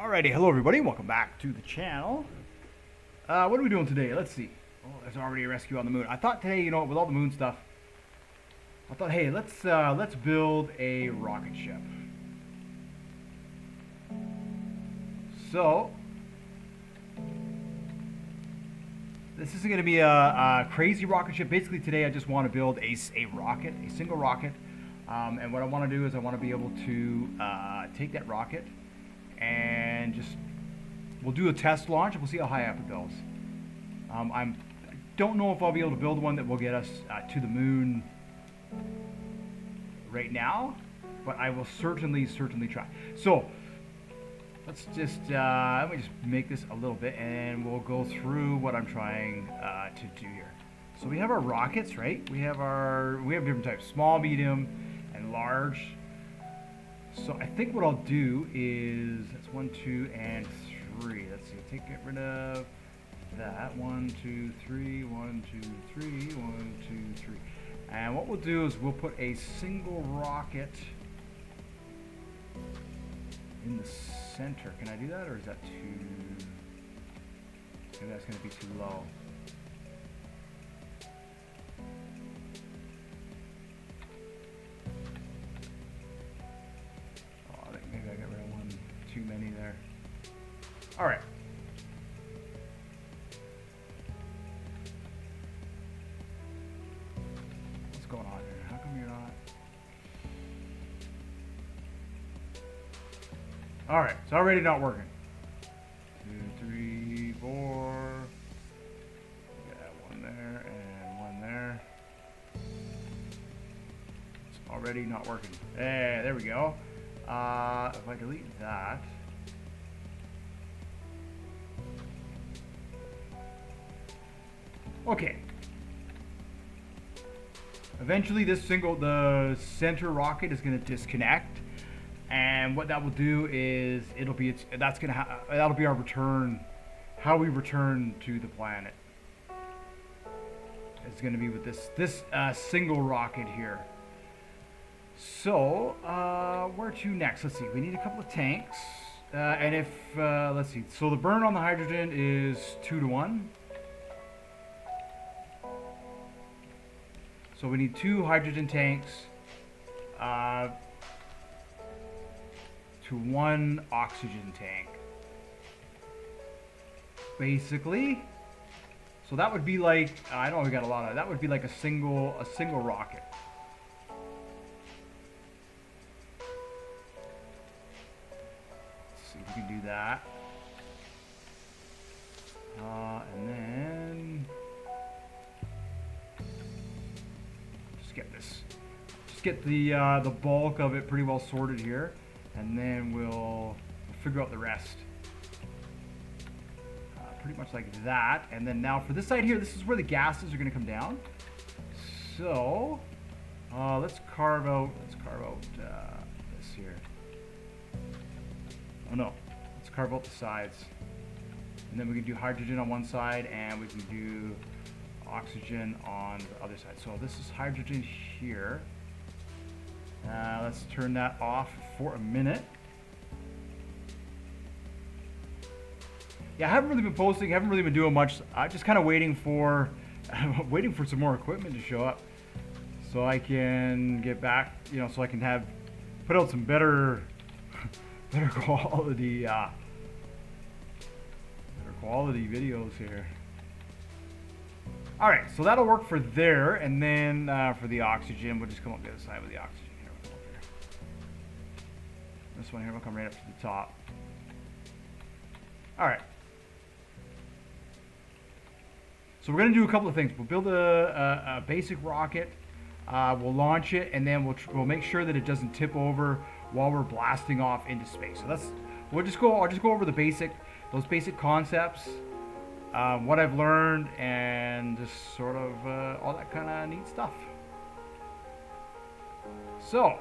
Alrighty, hello everybody, welcome back to the channel. What are we doing today? Let's see. Oh, there's already a rescue on the moon. I thought today, you know, with all the moon stuff, I thought, hey, let's build a rocket ship. So, this isn't going to be a crazy rocket ship. Basically today I just want to build a rocket, a single rocket. And what I want to do is I want to be able to take that rocket and we'll do a test launch and we'll see how high up it goes. I don't know if I'll be able to build one that will get us to the moon right now, but I will certainly try. So let's just let me just make this a little bit and we'll go through what I'm trying to do here. So we have our rockets, right? We have different types: small, medium, and large. So I think what I'll do is, that's 1, 2, and 3. Let's see, get rid of that. 1, 2, 3, 1, 2, 3, 1, 2, 3. And what we'll do is we'll put a single rocket in the center. Can I do that, or is that too, maybe that's going to be too low. Too many there. All right. What's going on here? How come you're not? All right. It's already not working. 2, 3, 4. Got one there and one there. It's already not working. Hey, there we go. If I delete that, okay. Eventually, the center rocket is going to disconnect, and what that will do is that'll be our return, how we return to the planet. It's going to be with this single rocket here. So, where to next? Let's see. We need a couple of tanks. And if, let's see. So the burn on the hydrogen is 2 to 1. So we need 2 hydrogen tanks to 1 oxygen tank. Basically. So that would be like, I know we got a lot of, that would be like a single rocket. We can do that, and then just get the bulk of it pretty well sorted here, and then we'll figure out the rest. Pretty much like that. And then now for this side here, this is where the gases are going to come down. So let's carve out this here. Oh no, let's carve out the sides. And then we can do hydrogen on one side and we can do oxygen on the other side. So this is hydrogen here. Let's turn that off for a minute. Yeah, I haven't really been posting, haven't really been doing much. I'm just kind of waiting for some more equipment to show up so I can get back, you know, so I can put out some better quality videos here. All right, so that'll work for there, and then for the oxygen, we'll just come up the other side with the oxygen here. We'll come up here. This one here will come right up to the top. All right. So we're gonna do a couple of things. We'll build a basic rocket. We'll launch it, and then we'll make sure that it doesn't tip over while we're blasting off into space. So I'll just go over those basic concepts, what I've learned, and just sort of all that kind of neat stuff. So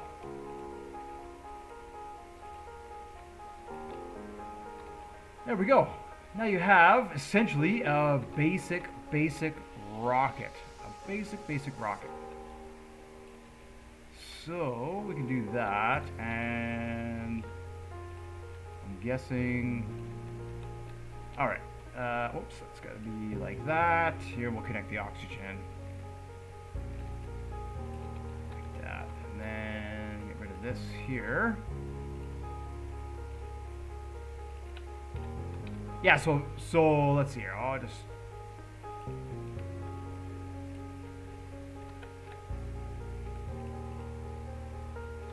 there we go. Now you have essentially a basic rocket, basic rocket. So we can do that, and guessing. All right. Oops, that's got to be like that. Here we'll connect the oxygen. Like that. And then get rid of this here. Yeah, so let's see here. I'll just...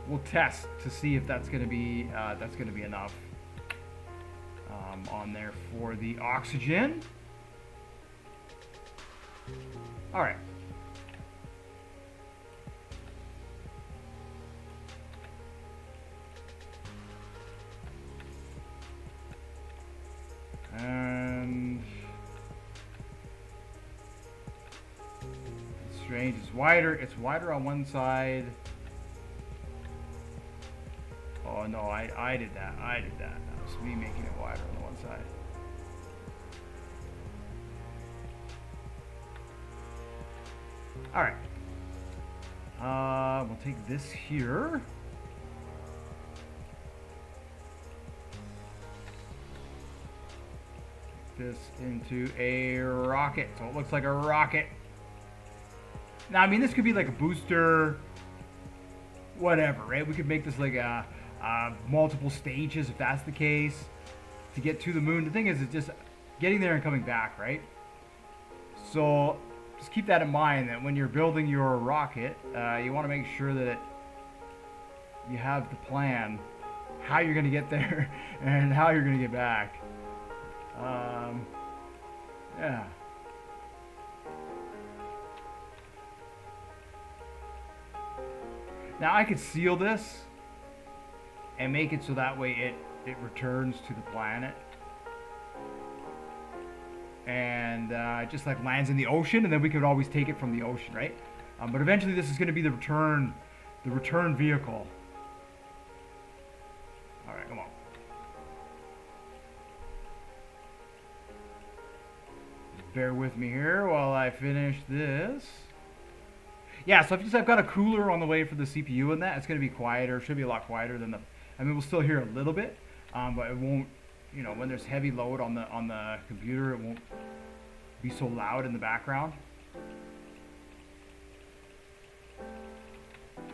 We'll test to see if that's going to be enough on there for the oxygen. All right. And it's strange. It's wider. It's wider on one side. Oh no, I did that. I did that. That was me making it wider on the one side. All right. We'll take this here. This into a rocket, so it looks like a rocket. Now, I mean, this could be like a booster, whatever, right? We could make this like a multiple stages if that's the case to get to the moon. The thing is, it's just getting there and coming back, right? So just keep that in mind, that when you're building your rocket, you want to make sure that you have the plan how you're going to get there and how you're going to get back. Yeah. Now I could seal this and make it so that way it returns to the planet and just like lands in the ocean, and then we could always take it from the ocean, right? But eventually this is going to be the return vehicle. All right, come on. Bear with me here while I finish this. Yeah, so I've got a cooler on the way for the CPU and that. It's going to be quieter. Should be a lot quieter than the... I mean, we'll still hear a little bit, but it won't... You know, when there's heavy load on the computer, it won't be so loud in the background.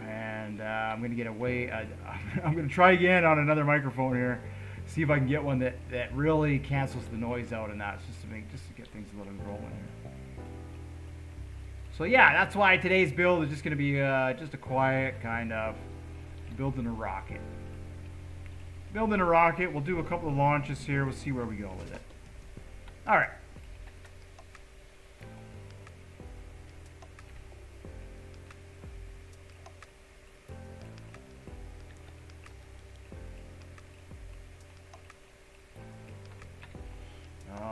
And I'm going to get away... I'm going to try again on another microphone here. See if I can get one that really cancels the noise out and that, just to get things a little rolling here. So yeah, that's why today's build is just going to be just a quiet kind of building a rocket. Building a rocket. We'll do a couple of launches here. We'll see where we go with it. All right.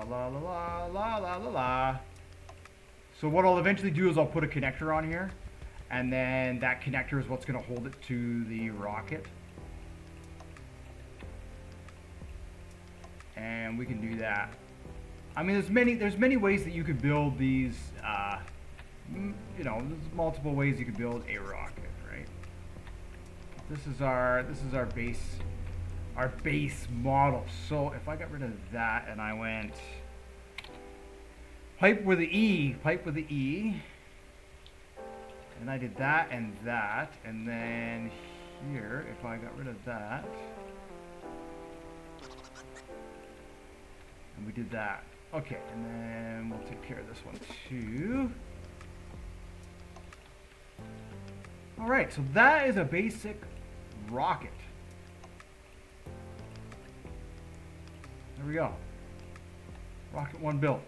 La la la la la la la. So what I'll eventually do is I'll put a connector on here, and then that connector is what's going to hold it to the rocket. And we can do that. I mean, there's many ways that you could build these. You know, there's multiple ways you could build a rocket, right? This is our base model. So if I got rid of that and I went pipe with the E, and I did that, and then here, if I got rid of that, and we did that. Okay, and then we'll take care of this one too. All right, so that is a basic rocket. There we go. Rocket 1 built.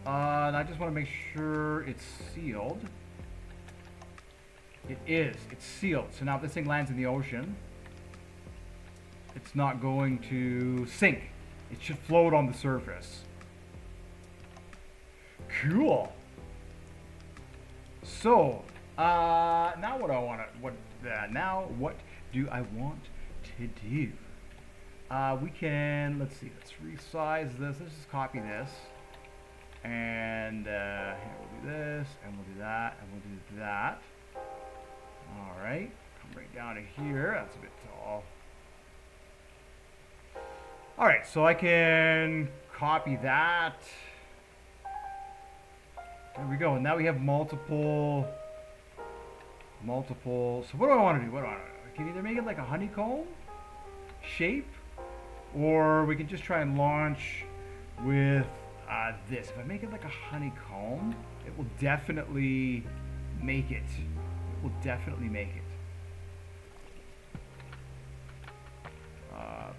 And I just want to make sure it's sealed. It is. It's sealed. So now if this thing lands in the ocean, it's not going to sink. It should float on the surface. Cool. So, now what do I want to do? We can, let's see, let's resize this. Let's just copy this. And here we'll do this, and we'll do that, and we'll do that. All right, come right down to here. That's a bit tall. All right, so I can copy that. There we go. And now we have multiple. So what do I want to do? What do I want to do? I can either make it like a honeycomb shape, or we can just try and launch with this. If I make it like a honeycomb, it will definitely make it. It will definitely make it.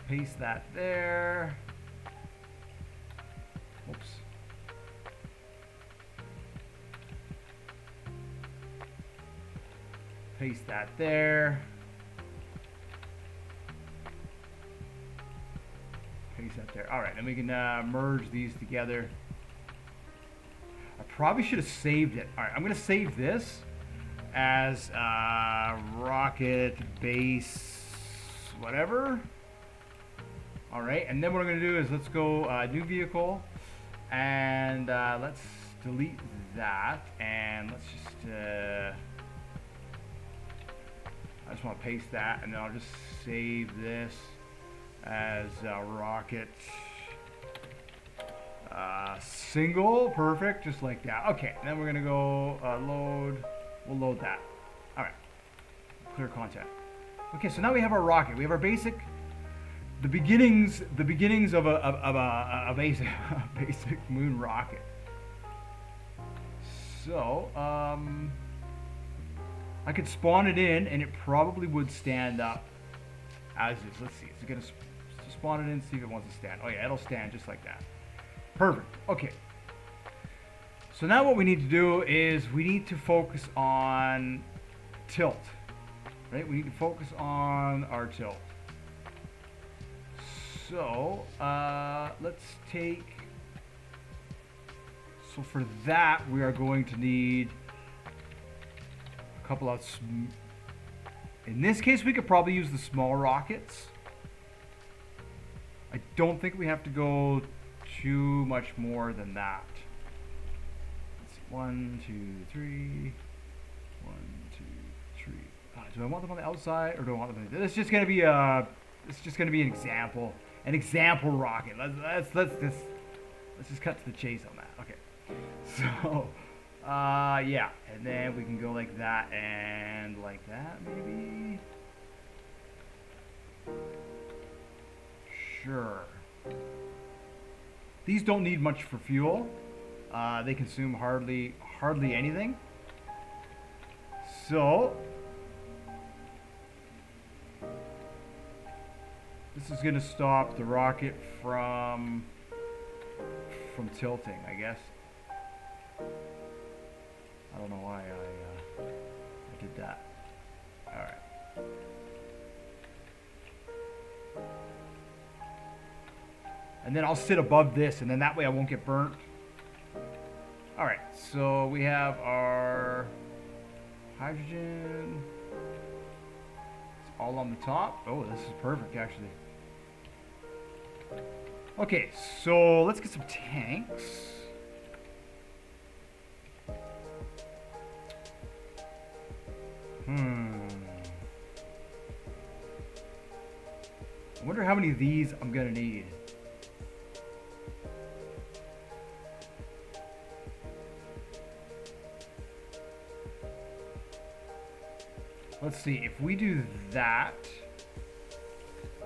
Paste that there. Oops. Paste that there. Paste that there. All right, then we can merge these together. I probably should have saved it. All right, I'm going to save this as rocket base whatever. All right, and then what I'm going to do is let's go new vehicle, and let's delete that, and let's just I just want to paste that, and then I'll just save this as rocket single. Perfect, just like that. Okay, then we're gonna go load. We'll load that. All right, clear content. Okay, so now we have our rocket. We have our basic, the beginnings of a basic basic moon rocket. So I could spawn it in, and it probably would stand up as is. Let's see. Is it gonna spawn it in? See if it wants to stand. Oh yeah, it'll stand just like that. Perfect. Okay. So now what we need to do is we need to focus on tilt. Right? We need to focus on our tilt. So let's take. So for that, we are going to need a couple of. In this case, we could probably use the small rockets. I don't think we have to go too much more than that. Let's see. 1, 2, 3. 1, 2, 3. Do I want them on the outside, or do I want them? It's just gonna be a. It's just gonna be an example. An example rocket. Let's just cut to the chase on that. Okay. So, yeah, and then we can go like that and like that, maybe. Sure. These don't need much for fuel. They consume hardly anything. So this is going to stop the rocket from tilting, I guess. I don't know why I did that. All right. And then I'll sit above this, and then that way I won't get burnt. All right, so we have our hydrogen. It's all on the top. Oh, this is perfect, actually. Okay, so let's get some tanks. I wonder how many of these I'm gonna need. Let's see, if we do that,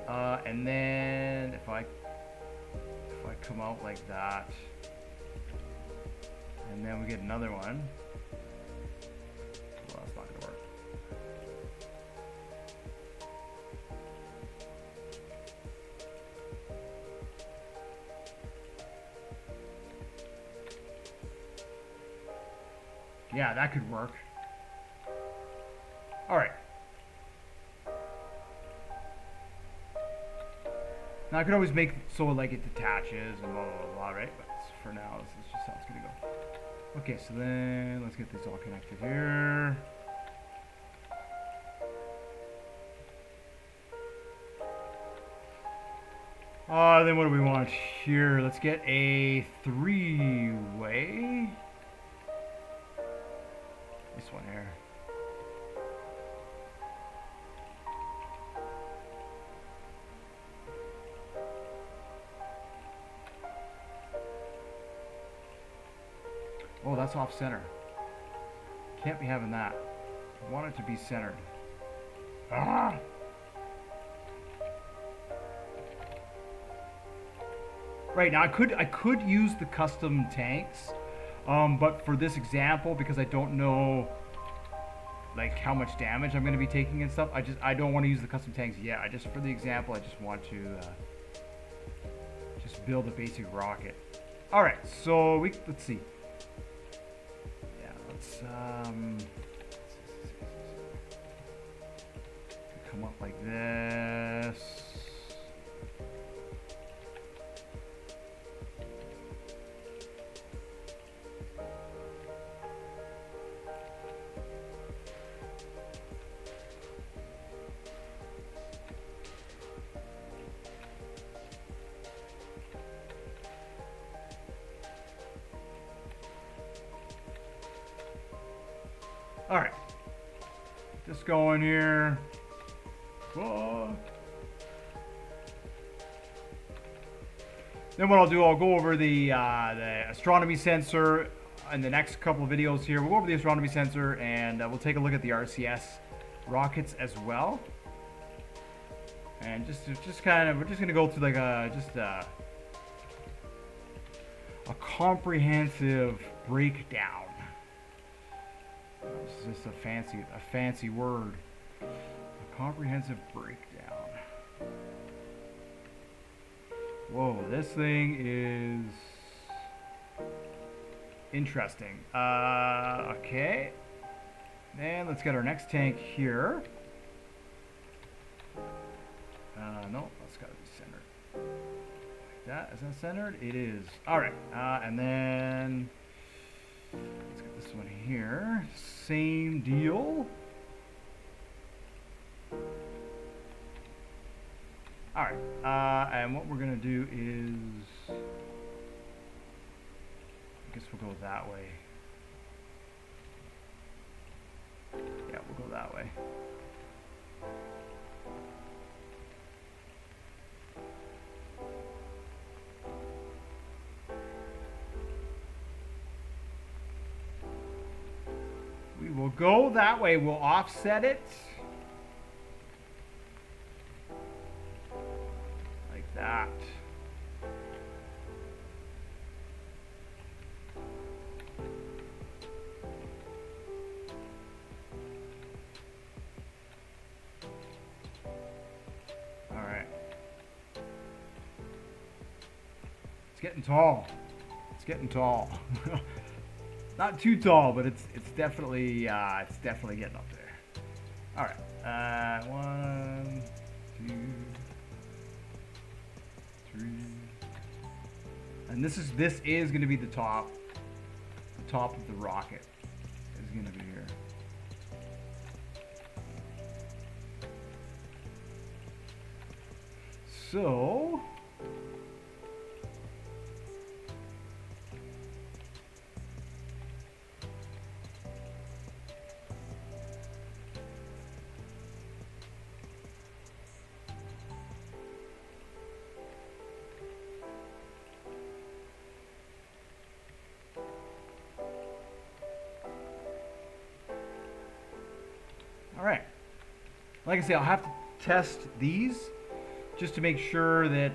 and then if I come out like that, and then we get another one, well, that's not gonna work. Yeah, that could work. All right. Now I could always make so like it detaches and blah blah blah, right? But for now, this is just how it's gonna go. Okay, so then let's get this all connected here. Then what do we want here? Let's get a 3-way. This one here. Oh, that's off center. Can't be having that. I want it to be centered. Ah! Right, now I could use the custom tanks, but for this example, because I don't know like how much damage I'm going to be taking and stuff, I don't want to use the custom tanks yet. I just, for the example, I just want to just build a basic rocket. All right, so let's see. Yeah, let's come up like this. All right, just going here. Whoa. Then what I'll do, I'll go over the astronomy sensor in the next couple of videos here. We'll go over the astronomy sensor, and we'll take a look at the RCS rockets as well. And just kind of, we're just gonna go through like a comprehensive breakdown. This is just a fancy word. A comprehensive breakdown. Whoa, this thing is interesting. Okay. And let's get our next tank here. No, that's gotta be centered. Like that. Is that centered? It is. Alright. And then let's get this one here. Same deal. Alright. And what we're gonna do is, I guess we'll go that way. Yeah, we'll go that way. We will go that way. We'll offset it. Like that. All right. It's getting tall. It's getting tall. Not too tall, but it's definitely getting up there. All right, 1, 2, 3, and this is going to be the top of the rocket is going to be here. So. All right. Like I say, I'll have to test these just to make sure that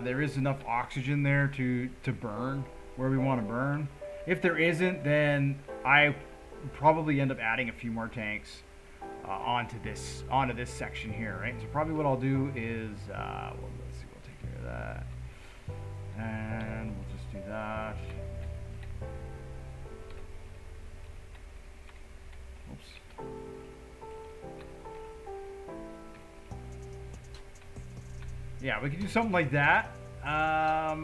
there is enough oxygen there to burn where we want to burn. If there isn't, then I probably end up adding a few more tanks onto this section here, right? So probably what I'll do is, well, let's see, we'll take care of that, and we'll just do that. Oops. Yeah, we could do something like that. All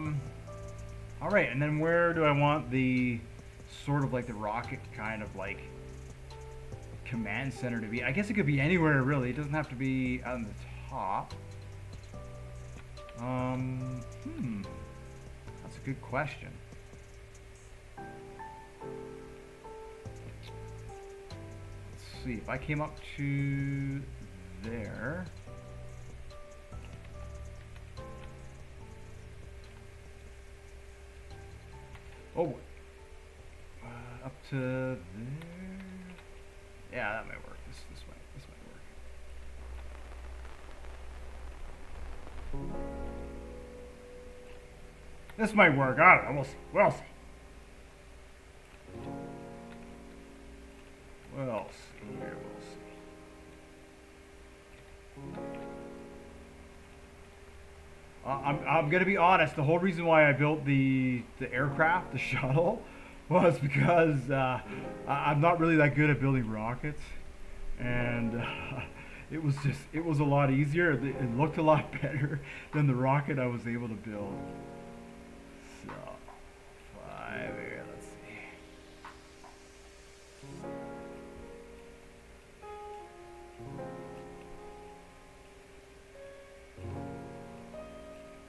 right, and then where do I want the sort of like the rocket kind of like command center to be? I guess it could be anywhere really. It doesn't have to be on the top. That's a good question. Let's see if I came up to there. Oh, to there. Yeah, that might work. This might work. This might work. I don't know. We'll see. We'll see. We'll see here. We'll see. I'm gonna be honest. The whole reason why I built the aircraft, the shuttle, was because I'm not really that good at building rockets, and it was a lot easier. It looked a lot better than the rocket I was able to build. So 5 here. Let's see.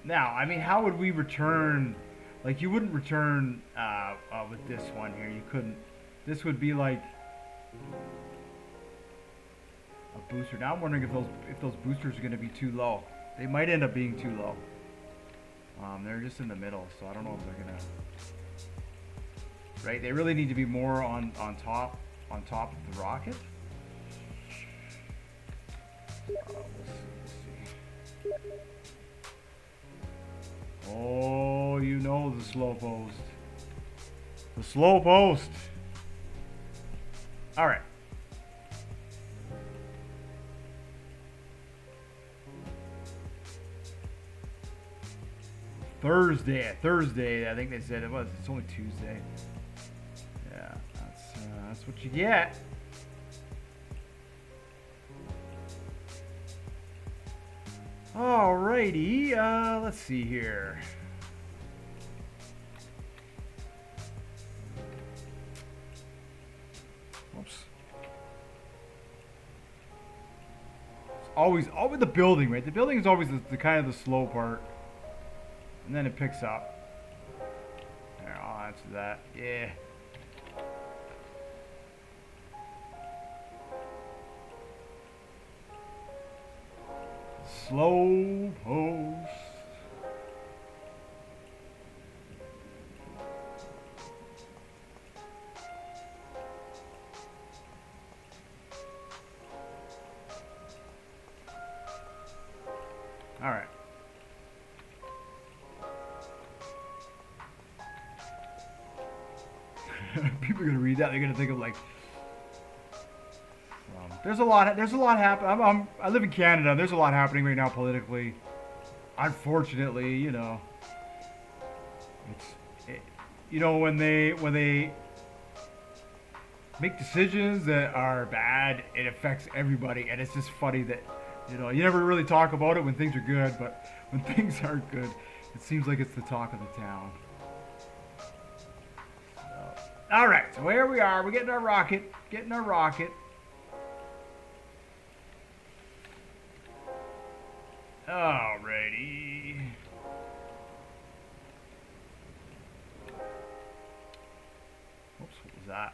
Now, I mean, how would we return? Like, you wouldn't return with this one here. You couldn't. This would be like a booster. Now I'm wondering if those boosters are going to be too low. They might end up being too low. They're just in the middle, so I don't know if they're gonna. Right? They really need to be more on top of the rocket. We'll see. Oh, you know the slow post. The slow post. All right. Thursday. I think they said it was. It's only Tuesday. Yeah, that's what you get. Alrighty, let's see here. Whoops. It's always the building, right? The building is always the kind of the slow part, and then it picks up. There, I'll answer that. Yeah. Slow post. All right. People are gonna read that. They're gonna think of like. There's a lot happening. I live in Canada. There's a lot happening right now politically. Unfortunately, you know, when they make decisions that are bad, it affects everybody, and it's just funny that you never really talk about it when things are good, but when things aren't good, it seems like it's the talk of the town. So, all right, so here we are. We're getting our rocket. Alrighty. Whoops, what was that?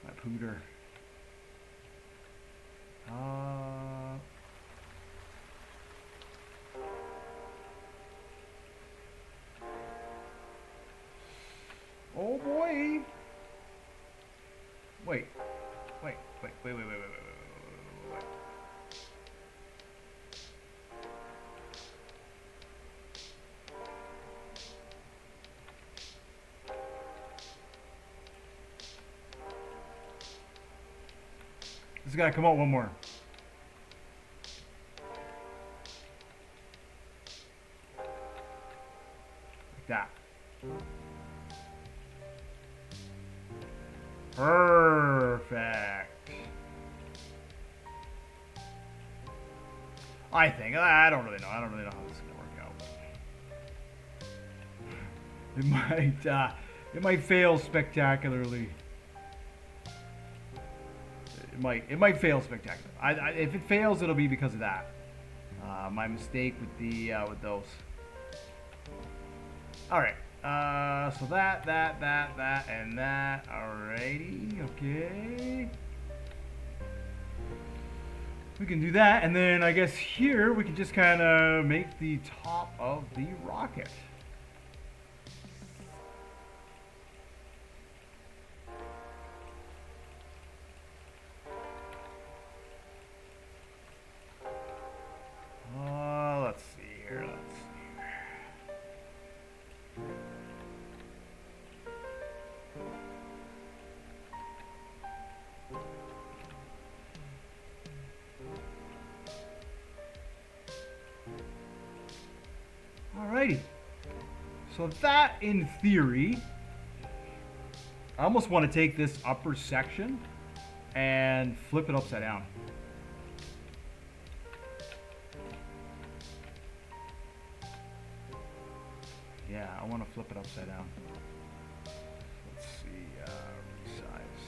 My pooter. Oh boy. Wait. This has got to come out one more. Like that. Perfect. I think. I don't really know. I don't really know how this is going to work out. It might fail spectacularly. It might fail spectacularly. If it fails, it'll be because of that. My mistake with those. All right. So that, and that. Alrighty. Okay. We can do that, and then I guess here we can just kind of make the top of the rocket. Alrighty. So that, in theory, I almost want to take this upper section and flip it upside down. Yeah, I want to flip it upside down. Let's see, resize.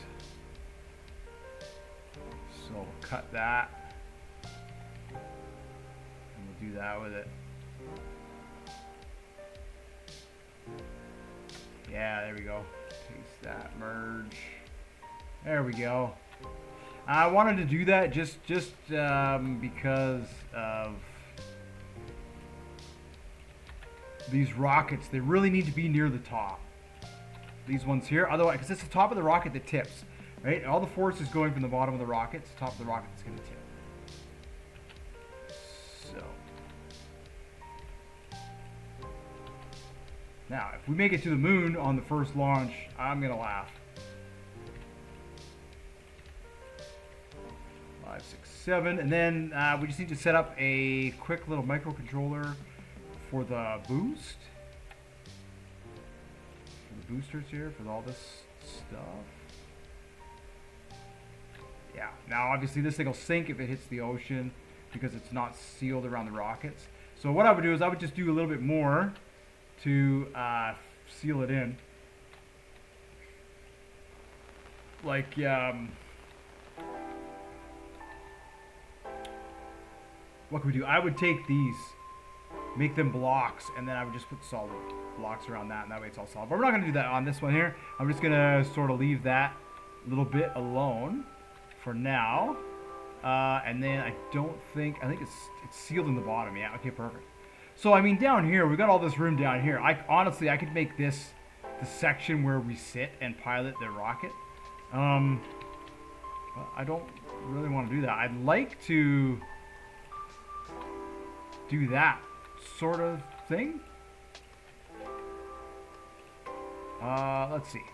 So we'll cut that, and we'll do that with it. Yeah, there we go. Paste that, merge. There we go. I wanted to do that just because of these rockets. They really need to be near the top. These ones here, otherwise, because it's the top of the rocket that tips, right? All the force is going from the bottom of the rocket to the top of the rocket that's going to tip. So now, if we make it to the moon on the first launch, I'm gonna laugh. 5, 6, 7, and then we just need to set up a quick little microcontroller for the boost. For the boosters here, for all this stuff. Yeah, now obviously this thing will sink if it hits the ocean because it's not sealed around the rockets. So what I would do is I would just do a little bit more to seal it in. Like, what can we do? I would take these, make them blocks, and then I would just put solid blocks around that, and that way it's all solid. But we're not going to do that on this one here. I'm just going to sort of leave that little bit alone for now. And then I think it's sealed in the bottom. Yeah, okay, perfect. So, I mean, down here, we've got all this room down here. Honestly, I could make this the section where we sit and pilot the rocket. But I don't really want to do that. I'd like to do that sort of thing. Let's see.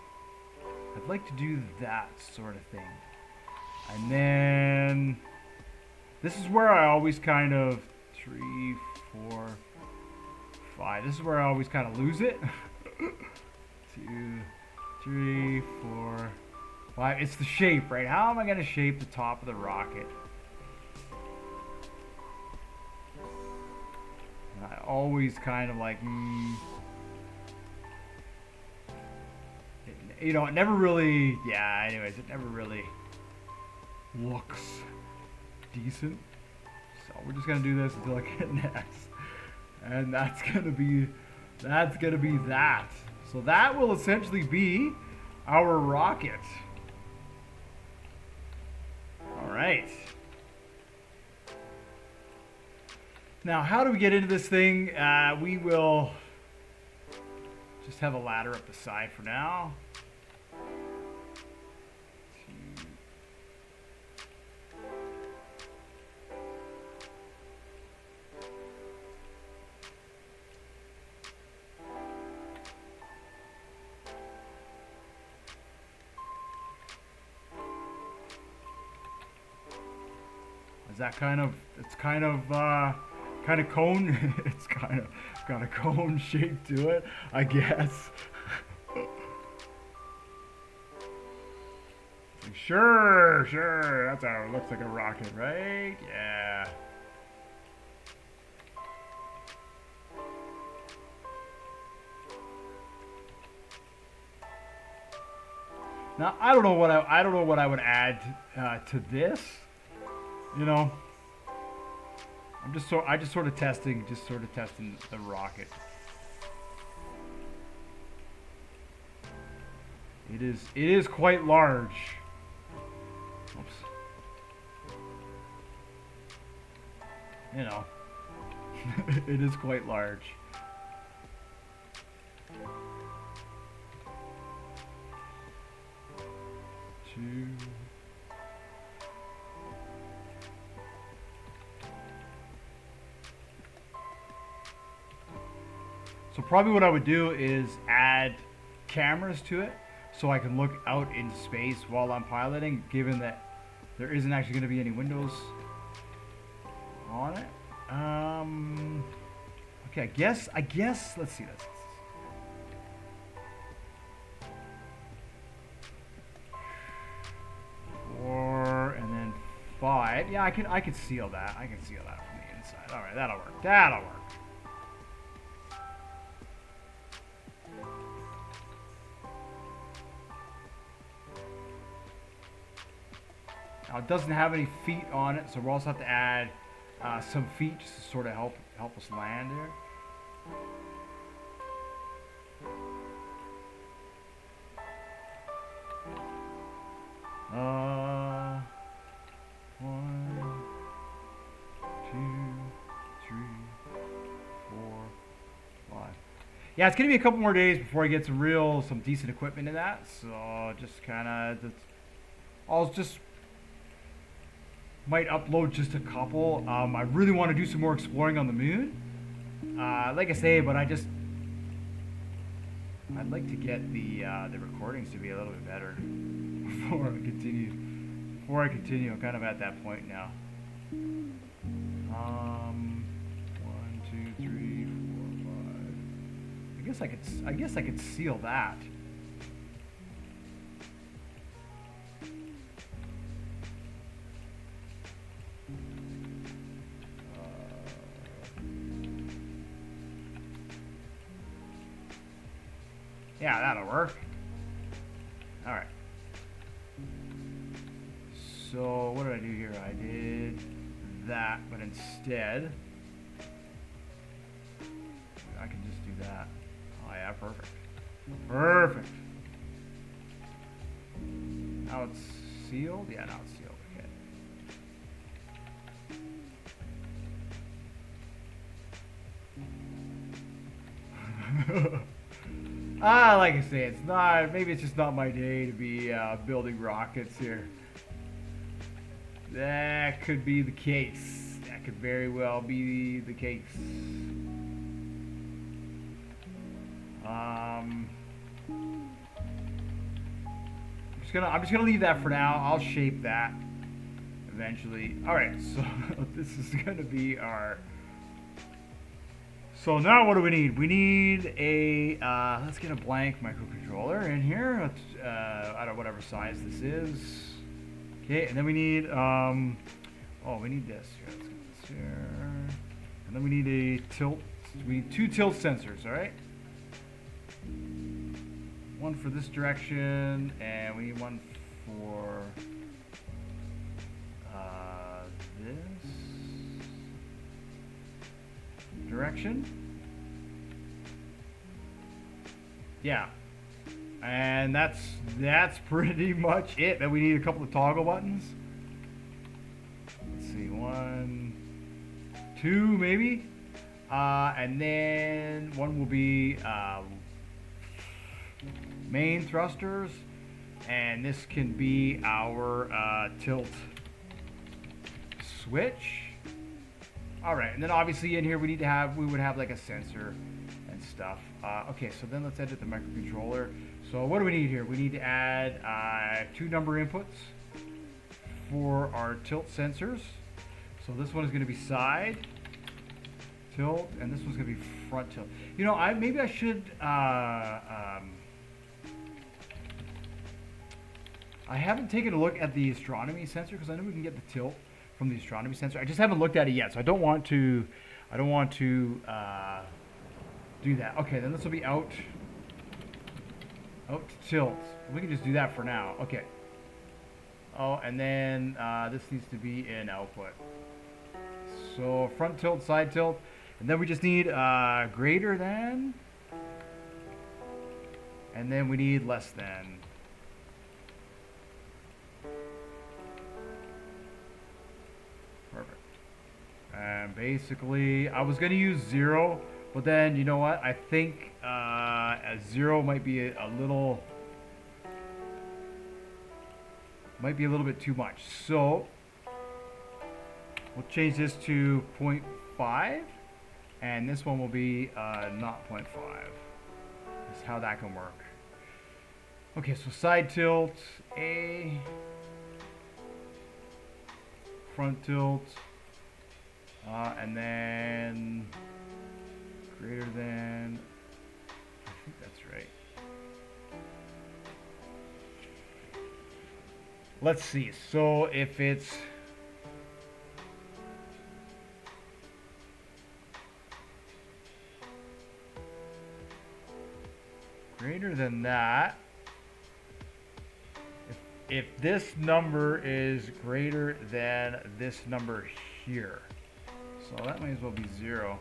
I'd like to do that sort of thing. And then this is where I always kind of 3, 4, 5. This is where I always kind of lose it. 2, 3, 4, 5. It's the shape, right? How am I going to shape the top of the rocket? And I always kind of like, you know, it never really, yeah, anyways, it never really looks decent. So we're just going to do this until I get next. And that's going to be that. So that will essentially be our rocket. All right. Now, how do we get into this thing? We will just have a ladder up the side for now. Is that kind of, it's kind of cone, it's kind of got a cone shape to it, I guess. Like, sure, that's how it looks like a rocket, right? Yeah. Now I don't know what I would add to this. You know, I just sort of testing the rocket. It is quite large. Oops. You know, it is quite large. Two. So probably what I would do is add cameras to it so I can look out into space while I'm piloting, given that there isn't actually going to be any windows on it. Okay, I guess, let's see this. Four, and then 5. Yeah, I can seal that. I can seal that from the inside. All right, that'll work. That'll work. Now it doesn't have any feet on it, so we'll also have to add some feet just to sort of help us land here. One, two, three, 4, 5. Yeah, it's gonna be a couple more days before I get some decent equipment in that. So just kind of, I'll just might upload just a couple. I really want to do some more exploring on the moon. Like I say, but I'd like to get the recordings to be a little bit better before I continue. I'm kind of at that point now. 1, 2, 3, 4, 5. I guess I could seal that. Yeah, that'll work. All right. So what did I do here? I did that, but instead, I can just do that. Oh yeah, perfect. Perfect. Now it's sealed? Yeah, now it's sealed. Okay. Like I say, it's not, maybe it's just not my day to be building rockets here. That could be the case. That could very well be the case. I'm just gonna leave that for now. I'll shape that eventually. All right, so this is gonna be our. So now what do we need? We need a, let's get a blank microcontroller in here. Let's, I don't know, whatever size this is. Okay, and then we need, we need this. Here, let's get this here. And then we need a tilt. We need 2 tilt sensors, all right? One for this direction, and we need one for this direction. Yeah, and that's pretty much it. Then we need a couple of toggle buttons. Let's see, 1, 2 maybe, and then one will be main thrusters, and this can be our tilt switch. All right, and then obviously in here we would have like a sensor and stuff. Okay, so then let's edit the microcontroller. So what do we need here? We need to add 2 number inputs for our tilt sensors. So this one is going to be side tilt, and this one's going to be front tilt. You know, maybe I should. I haven't taken a look at the astronomy sensor because I know we can get the tilt from the astronomy sensor. I just haven't looked at it yet, so I don't want to do that. Okay, then this will be out to tilt. We can just do that for now. Okay. Oh, and then this needs to be in output. So front tilt, side tilt, and then we just need greater than, and then we need less than. Perfect. And basically, I was gonna use 0, but then you know what? I think a 0 might be a little bit too much. So we'll change this to 0.5, and this one will be not 0.5. That's how that can work. Okay, so side tilt A, front tilt, and then let's see. So if it's greater than that, if this number is greater than this number here, so that might as well be 0.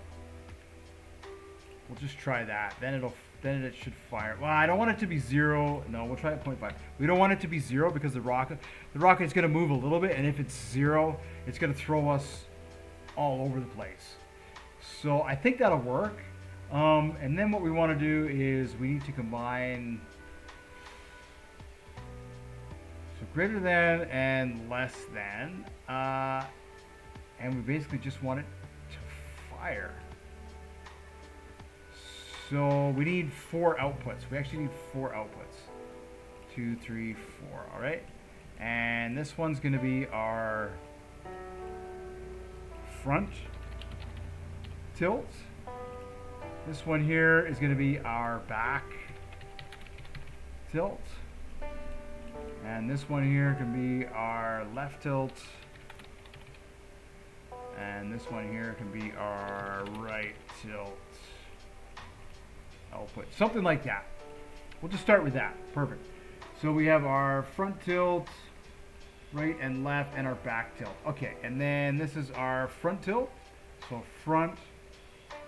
We'll just try that. Then it should fire. Well, I don't want it to be 0. No, we'll try at 0.5. We don't want it to be 0 because the rocket is going to move a little bit, and if it's 0, it's going to throw us all over the place. So I think that'll work. And then what we want to do is we need to combine so greater than and less than, and we basically just want it to fire. So we need 4 outputs. We actually need 4 outputs. 2, 3, 4. All right. And this one's going to be our front tilt. This one here is going to be our back tilt. And this one here can be our left tilt. And this one here can be our right tilt output. Something like that. We'll just start with that. Perfect. So we have our front tilt, right and left, and our back tilt. Okay, and then this is our front tilt. So front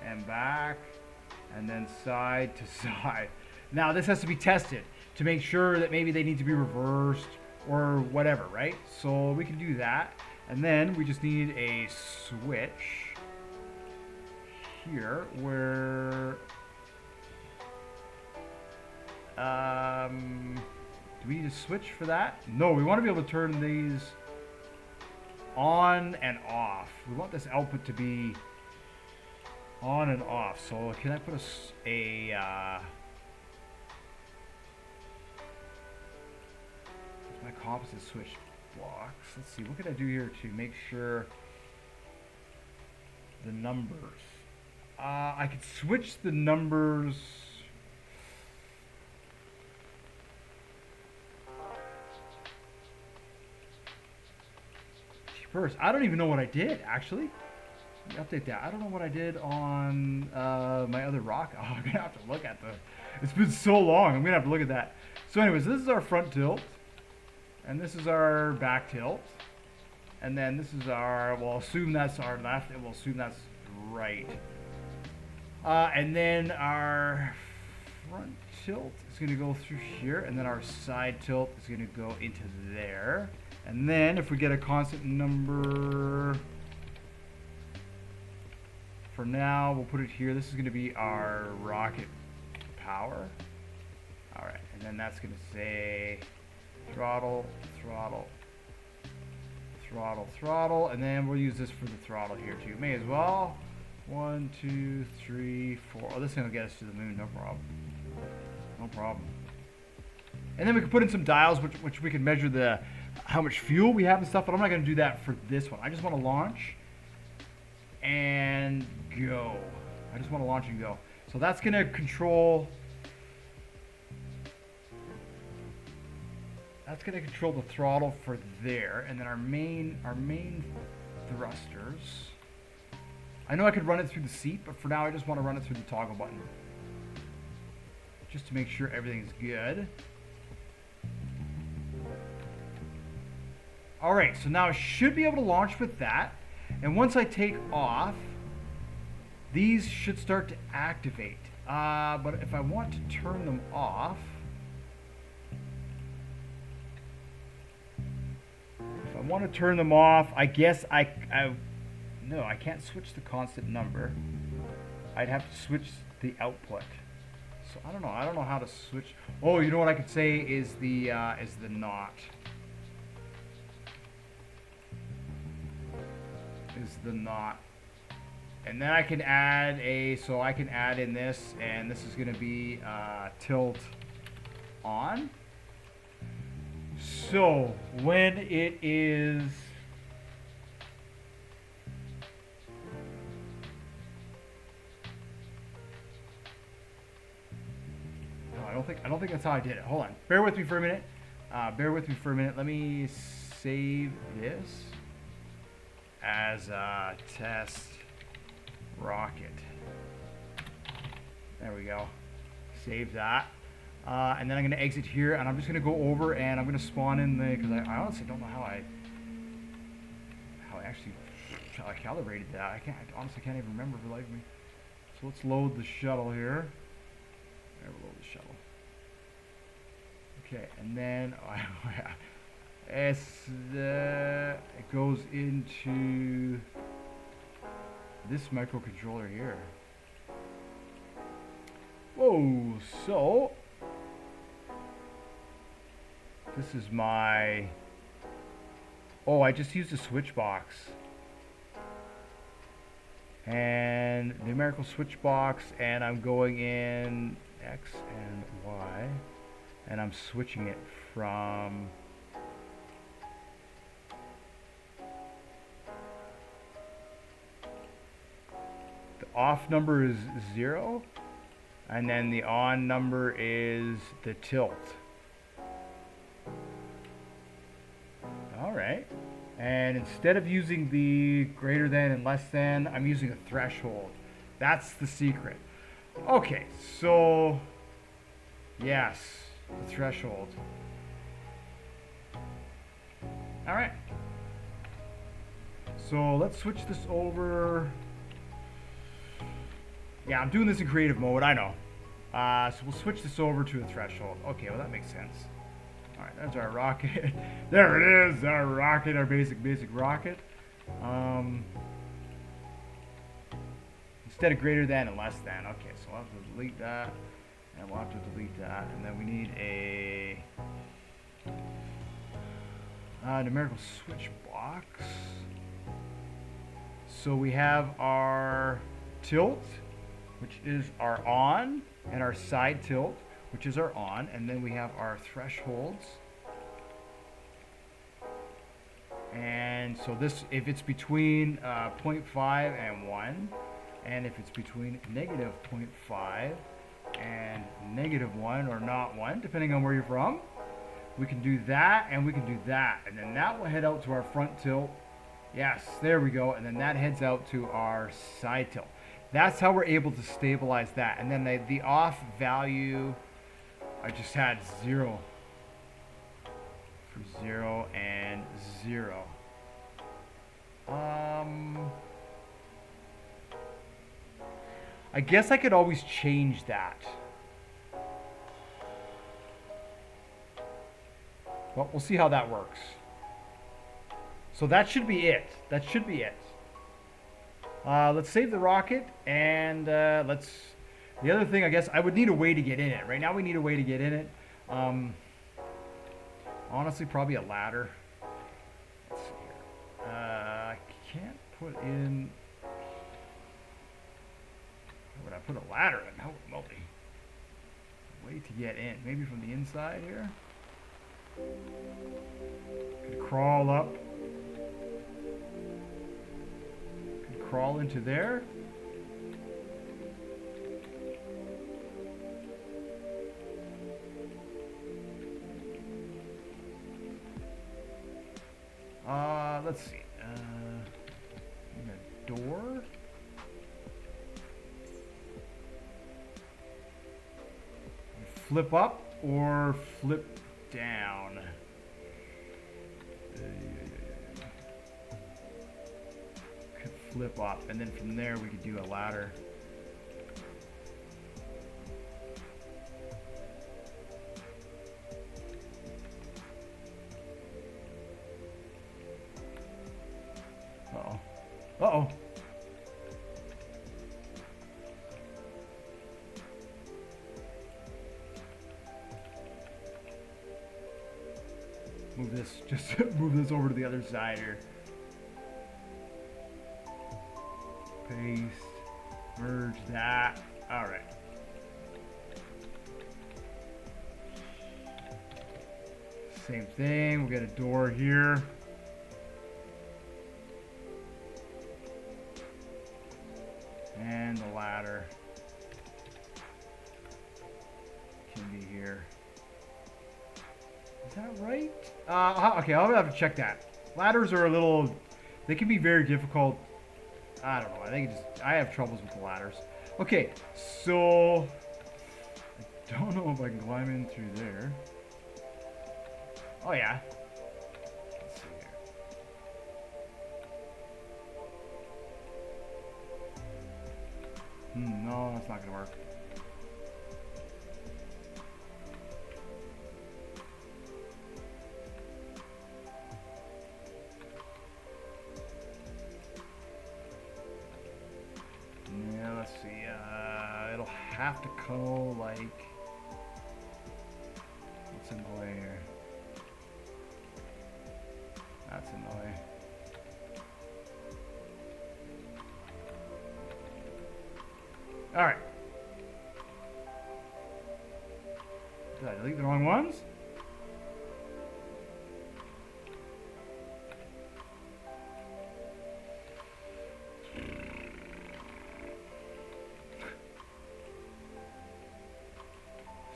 and back, and then side to side. Now this has to be tested to make sure that maybe they need to be reversed or whatever, right? So we can do that. And then we just need a switch here where do we need a switch for that? No, we want to be able to turn these on and off. We want this output to be on and off. So can I put my composite switch blocks? Let's see, what can I do here to make sure the numbers? I could switch the numbers. First, I don't even know what I did, actually. Let me update that. I don't know what I did on my other rock. Oh, I'm going to have to look at it's been so long. I'm going to have to look at that. So anyways, this is our front tilt. And this is our back tilt. And then this is our, we'll assume that's our left, and we'll assume that's right. And then our front tilt is going to go through here. And then our side tilt is going to go into there. And then if we get a constant number, for now, we'll put it here. This is going to be our rocket power. All right, and then that's going to say throttle, throttle, throttle, throttle, and then we'll use this for the throttle here too. May as well. 1, 2, 3, 4. Oh, this is going to get us to the moon, no problem. No problem. And then we can put in some dials, which we can measure how much fuel we have and stuff, but I'm not going to do that for this one. I just want to launch and go. I just want to launch and go. So that's going to control. That's going to control the throttle for there, and then our main thrusters. I know I could run it through the seat, but for now I just want to run it through the toggle button, just to make sure everything's good. All right, so now I should be able to launch with that. And once I take off, these should start to activate. But if I want to turn them off, I guess no, I can't switch the constant number. I'd have to switch the output. So I don't know how to switch. Oh, you know what I could say is the not. Is the not. And then I can add in this, and this is going to be tilt on. So when it is I don't think that's how I did it. Hold on. Bear with me for a minute. Bear with me for a minute. Let me save this as a test rocket. There we go. Save that. And then I'm going to exit here, and I'm just going to go over, and I'm going to spawn in the, because I honestly don't know how I calibrated that. I honestly can't even remember for the life of me. So let's load the shuttle here. There, we'll load the shuttle. Okay, and then it goes into this microcontroller here. Whoa, so this is my, oh, I just used a switch box. And numerical switch box, and I'm going in X and Y, and I'm switching it from the off number is 0, and then the on number is the tilt. All right. And instead of using the greater than and less than, I'm using a threshold. That's the secret. Okay, so yes, the threshold. All right. So let's switch this over. Yeah, I'm doing this in creative mode, I know. So we'll switch this over to a threshold. Okay, well that makes sense. All right, that's our rocket. There it is, our rocket, our basic rocket. Instead of greater than and less than. Okay, so we'll have to delete that, and we'll have to delete that, and then we need a numerical switch box. So we have our tilt, which is our on, and our side tilt, which is our on, and then we have our thresholds. And so this, if it's between 0.5 and 1, and if it's between negative 0.5 and negative 1 or not 1, depending on where you're from, we can do that and we can do that. And then that will head out to our front tilt. Yes, there we go. And then that heads out to our side tilt. That's how we're able to stabilize that. And then the off value, I just had 0. For 0 and 0. I guess I could always change that. Well, we'll see how that works. So that should be it. That should be it. Let's save the rocket, and let's... The other thing, I guess, I would need a way to get in it. Right now we need a way to get in it. Honestly, probably a ladder. Let's see here. I can't put in... Where would I put a ladder in? Holy moly. Way to get in. Maybe from the inside here? Could crawl up. Could crawl into there. Let's see. In a door. Flip up or flip down. Could flip up, and then from there we could do a ladder. Uh-oh. Uh-oh. Move this, just move this over to the other side here. Paste, merge that. All right. Same thing, we'll get a door here. And the ladder can be here. Is that right? Okay, I'll have to check that. Ladders are a little... They can be very difficult. I don't know. I have troubles with the ladders. Okay, so... I don't know if I can climb in through there. Oh, yeah. Let's see here. No, that's not going to work. Yeah, let's see. It'll have to go like... What's in the way here? That's in the way. Alright. Did I delete the wrong ones?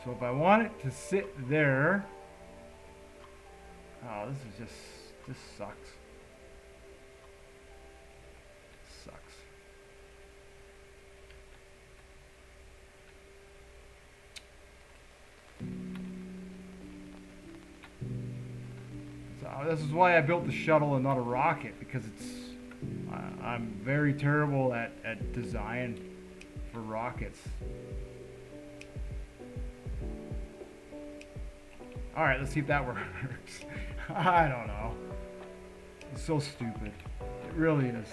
So if I want it to sit there... Oh, this sucks. Sucks. So this is why I built the shuttle and not a rocket, because I'm very terrible at design for rockets. Alright, let's see if that works. I don't know. It's so stupid. It really is.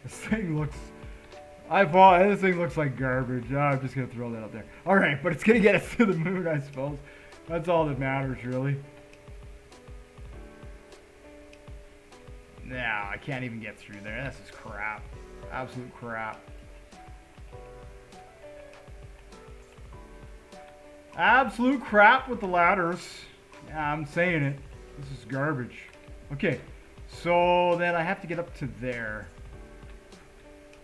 This thing looks... this thing looks like garbage. I'm just going to throw that up there. Alright, but it's going to get us to the moon, I suppose. That's all that matters, really. Nah, I can't even get through there. This is crap. Absolute crap. Absolute crap with the ladders. Yeah, I'm saying it. This is garbage. Okay, so then I have to get up to there.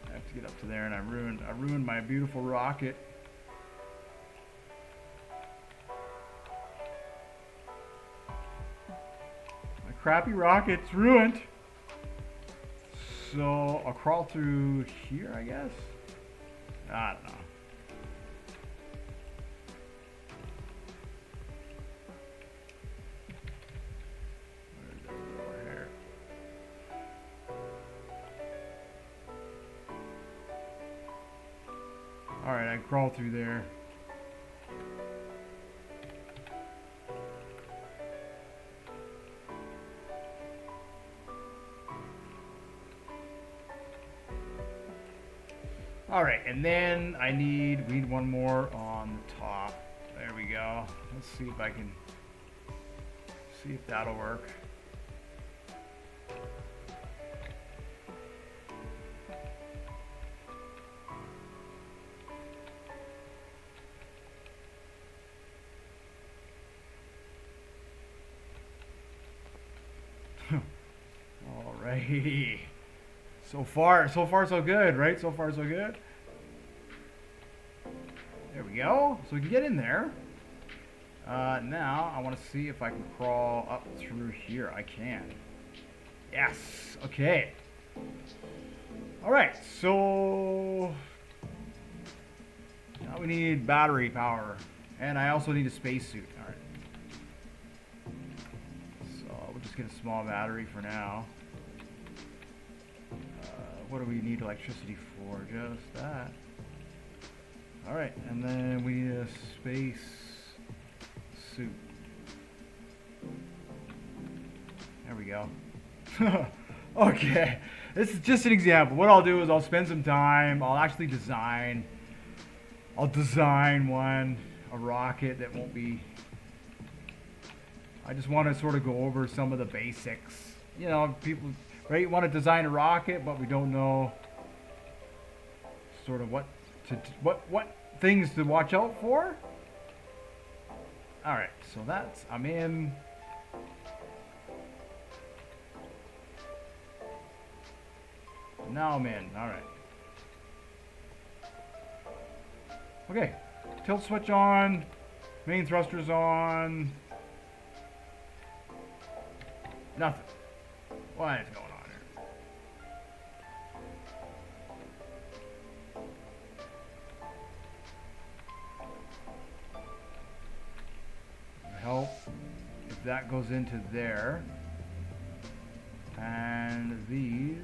I have to get up to there, and I ruined my beautiful rocket. My crappy rocket's ruined. So I'll crawl through here, I guess. I don't know. Alright, I crawl through there. Alright, and then we need one more on the top. There we go. Let's see if I can see if that'll work. Alrighty. So far so good, right? So far so good. There we go. So we can get in there. Now I want to see if I can crawl up through here. I can. Yes. Okay. Alright, so now we need battery power. And I also need a spacesuit. Alright. So we'll just get a small battery for now. What do we need electricity for? Just that. Alright, and then we need a space suit. There we go. Okay, this is just an example. What I'll do is I'll spend some time, I'll design a rocket that won't be... I just want to sort of go over some of the basics. You know, people... Right, want to design a rocket, but we don't know sort of what things to watch out for. All right, so I'm in. Now I'm in. All right. Okay, tilt switch on, main thrusters on. Nothing. What is going on here? Help if that goes into there. And these.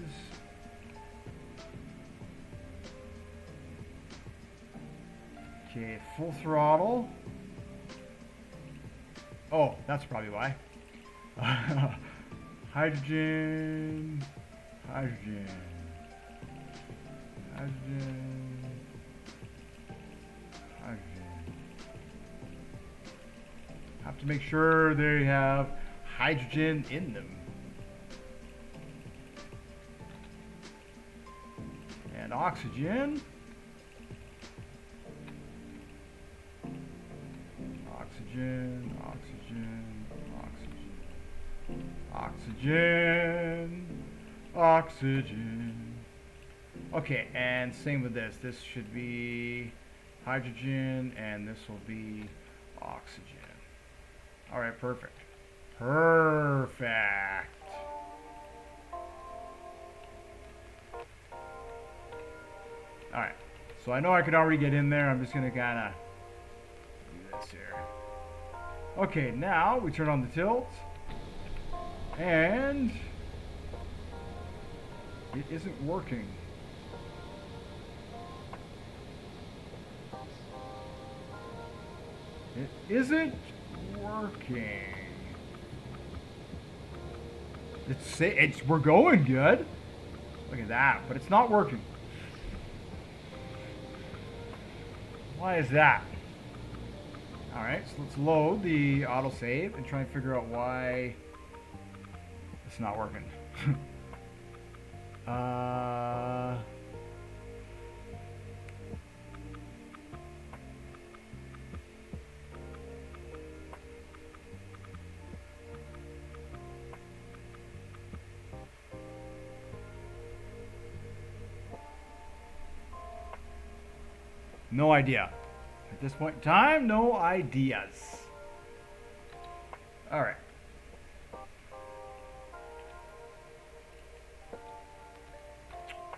Okay, full throttle. Oh, that's probably why. Hydrogen. Hydrogen. Hydrogen. Hydrogen. Have to make sure they have hydrogen in them. And oxygen. Oxygen, oxygen, oxygen, oxygen, oxygen. Okay, and same with this. This should be hydrogen, and this will be oxygen. All right, perfect. Perfect. All right, so I know I could already get in there. I'm just gonna kind of do this here. Okay, now we turn on the tilt, and it isn't working. It isn't working. We're going good. Look at that, but it's not working. Why is that? All right, so let's load the autosave and try and figure out why it's not working. No idea. At this point in time, no ideas. All right.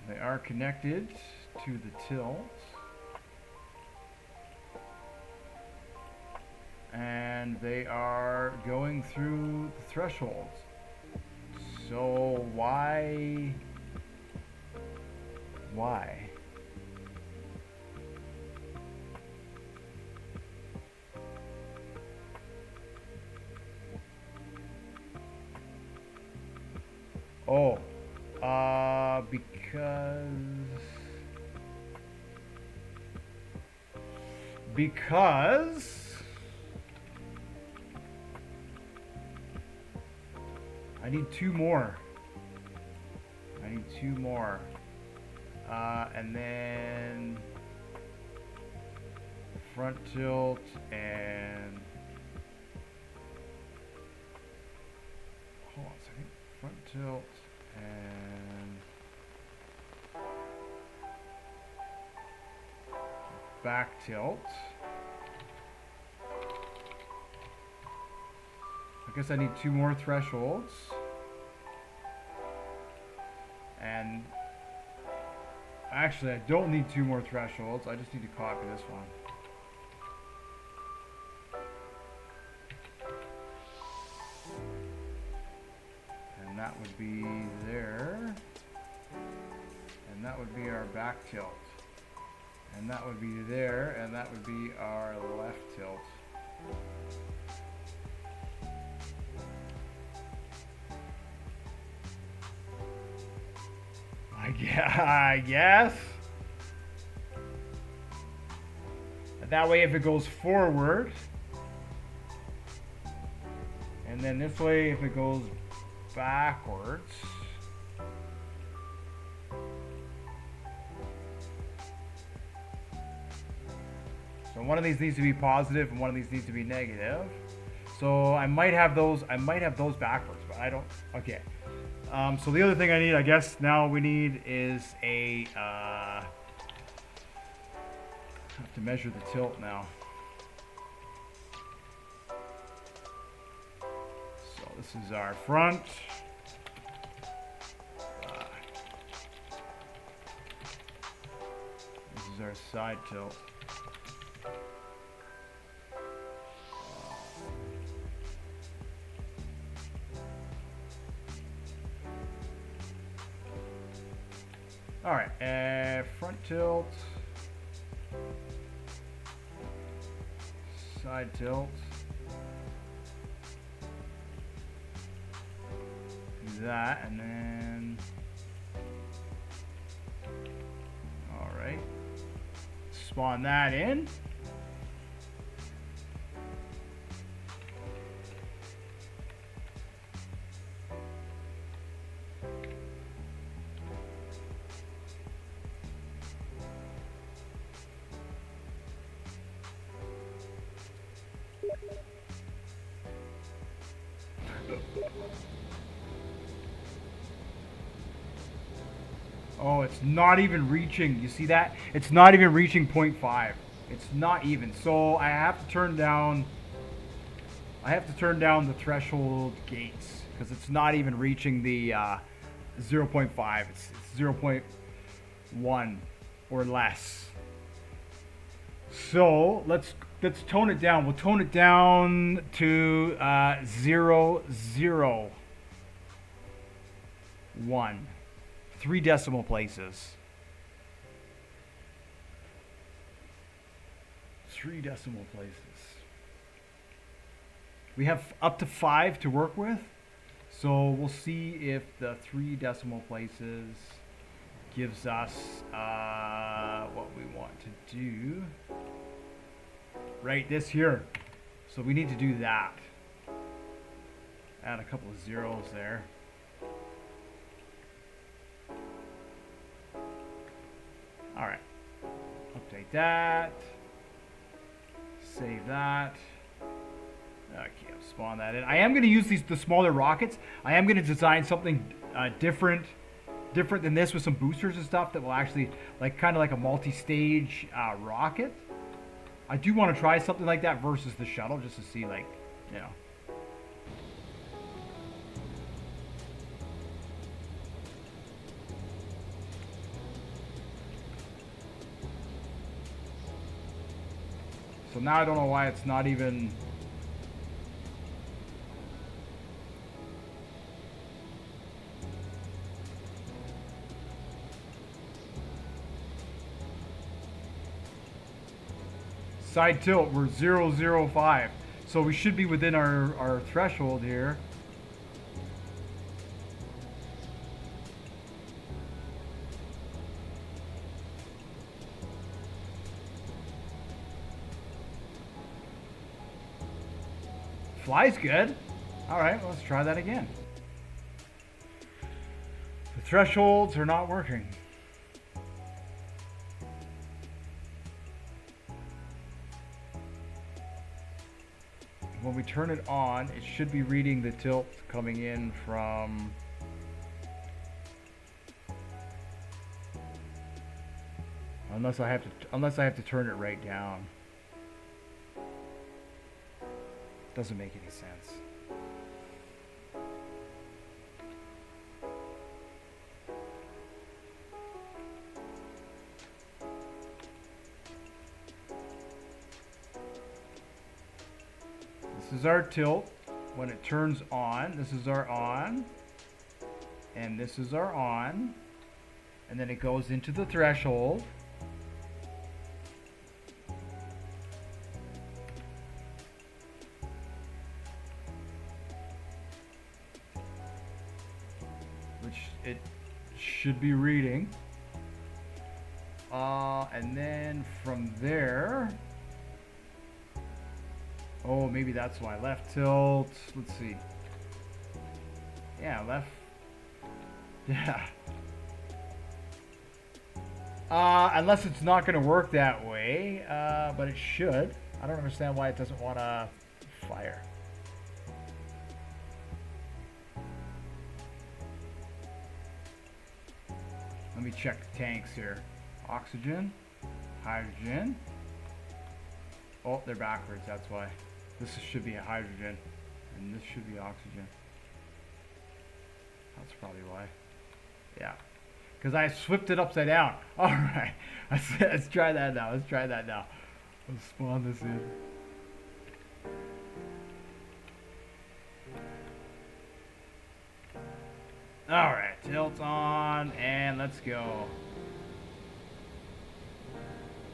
They are connected to the tilt. And they are going through the thresholds. So why? Oh, because I need two more. And then front tilt and hold on a second. Front tilt and back tilt. I guess I need two more thresholds. And actually, I don't need two more thresholds. I just need to copy this one. And that would be there. And that would be our back tilt. And that would be there. And that would be our left tilt. I guess. And that way, if it goes forward, and then this way, if it goes backwards. So one of these needs to be positive, and one of these needs to be negative. So I might have those backwards, but I don't. Okay. So the other thing I need, I guess, now we need is a, have to measure the tilt now. So This is our front. This is our side tilt. All right, front tilt, side tilt. Do that, and then, all right, spawn that in. Oh, it's not even reaching. You see that? It's not even reaching 0.5. It's not even. So I have to turn down. I have to turn down the threshold gates because it's not even reaching the 0.5. It's 0.1 or less. So let's tone it down. We'll tone it down to 0.001. 3 decimal places. 3 decimal places. We have up to 5 to work with. So we'll see if the 3 decimal places gives us what we want to do. Right, this here. So we need to do that. Add a couple of zeros there. All right, update that, save that. Okay, I'll spawn that in. I am going to use the smaller rockets. I am going to design something different than this with some boosters and stuff that will actually, kind of like a multi-stage rocket. I do want to try something like that versus the shuttle just to see, you know. So now I don't know why it's not even. Side tilt, we're 0.05. So we should be within our threshold here. Fly's good. All right, let's try that again. The thresholds are not working. When we turn it on, it should be reading the tilt coming in from. Unless I have to turn it right down. Doesn't make any sense. This is our tilt. When it turns on, this is our on. And this is our on. And then it goes into the threshold. Which it should be reading. And then from there, oh, maybe that's why. Left tilt. Let's see. Yeah, left. Yeah. Unless it's not going to work that way, but it should. I don't understand why it doesn't want to fire. Let me check the tanks here. Oxygen, hydrogen. Oh, they're backwards, that's why. This should be a hydrogen, and this should be oxygen. That's probably why. Yeah. Because I flipped it upside down. Alright. Let's try that now. Let's try that now. Let's spawn this in. Alright. Tilt on. And let's go.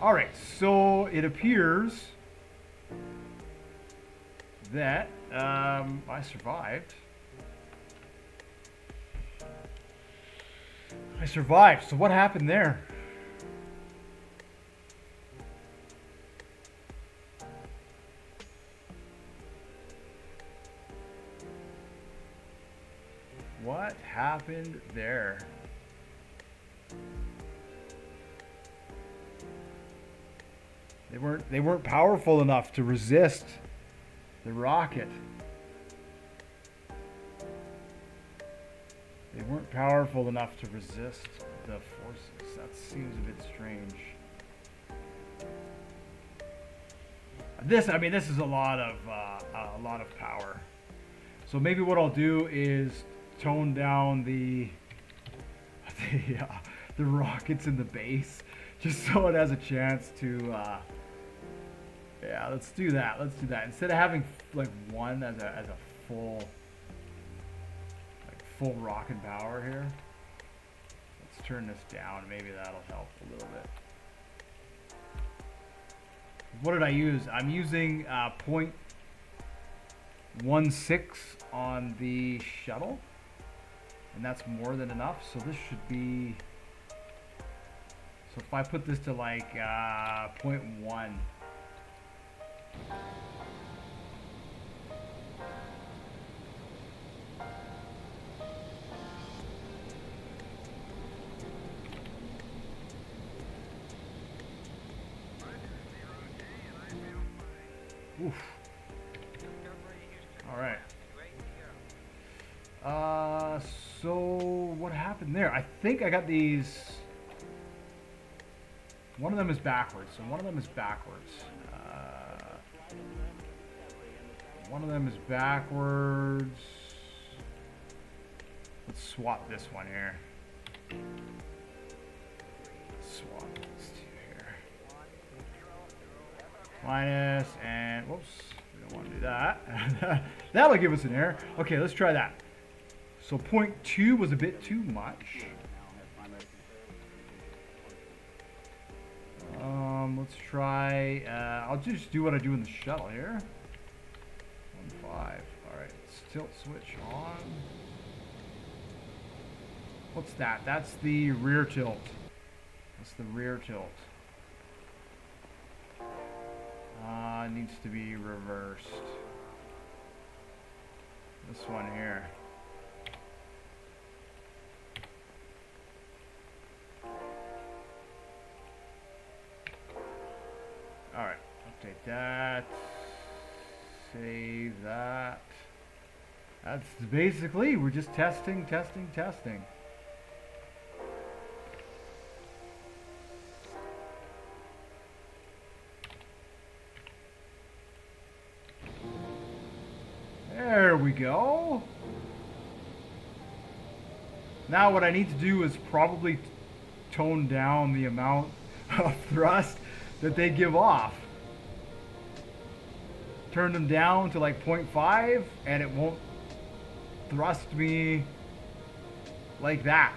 Alright. So it appears that I survived. I survived. So what happened there? What happened there? They weren't powerful enough to resist the rocket. They weren't powerful enough to resist the forces. That seems a bit strange. This is a lot of power. So maybe what I'll do is tone down the rockets in the base, just so it has a chance to. Yeah, let's do that. Let's do that instead of having like one as a full. Full rocket power here. Let's turn this down. Maybe that'll help a little bit. What did I use? I'm using 0.16 on the shuttle, and that's more than enough. So this should be. So if I put this to like 0.1. Oof. All right. So what happened there? I think I got these. One of them is backwards. So one of them is backwards. One of them is backwards. Let's swap this one here. Swap these two here. Minus, and whoops, we don't want to do that. That'll give us an error. Okay, let's try that. So 0.2 was a bit too much. Let's try, I'll just do what I do in the shuttle here. 1.5. Alright, tilt switch on. What's that? That's the rear tilt. That's the rear tilt. Needs to be reversed. This one here. Alright, update that. Save that. That's basically, we're just testing. There we go. Now what I need to do is probably tone down the amount of thrust that they give off. Turn them down to like 0.5 and it won't thrust me like that.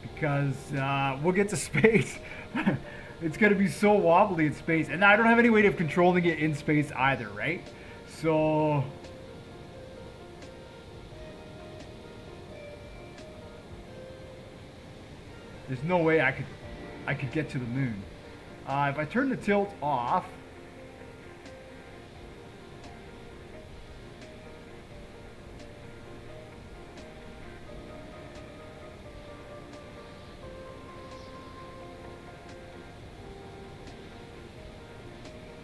Because we'll get to space. It's going to be so wobbly in space. And I don't have any way of controlling it in space either, right? So there's no way I could get to the moon. If I turn the tilt off,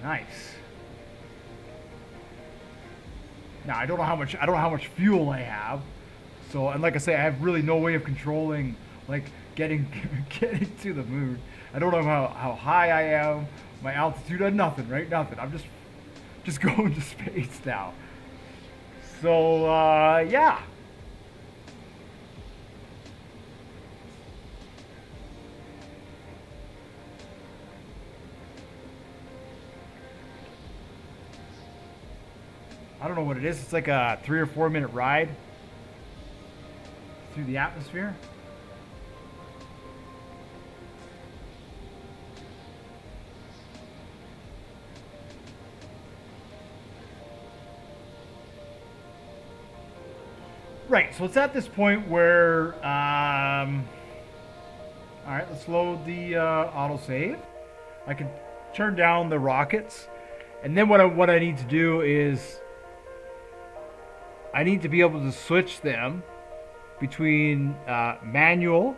nice. Now I don't know how much fuel I have. So, and like I say, I have really no way of controlling like getting to the moon. I don't know how high I am, my altitude, nothing, right? Nothing. I'm just just go into space now. So, yeah. I don't know what it is. It's like a 3 or 4 minute ride through the atmosphere. Right, so it's at this point where, all right, let's load the autosave. I can turn down the rockets, and then what I need to do is I need to be able to switch them between manual.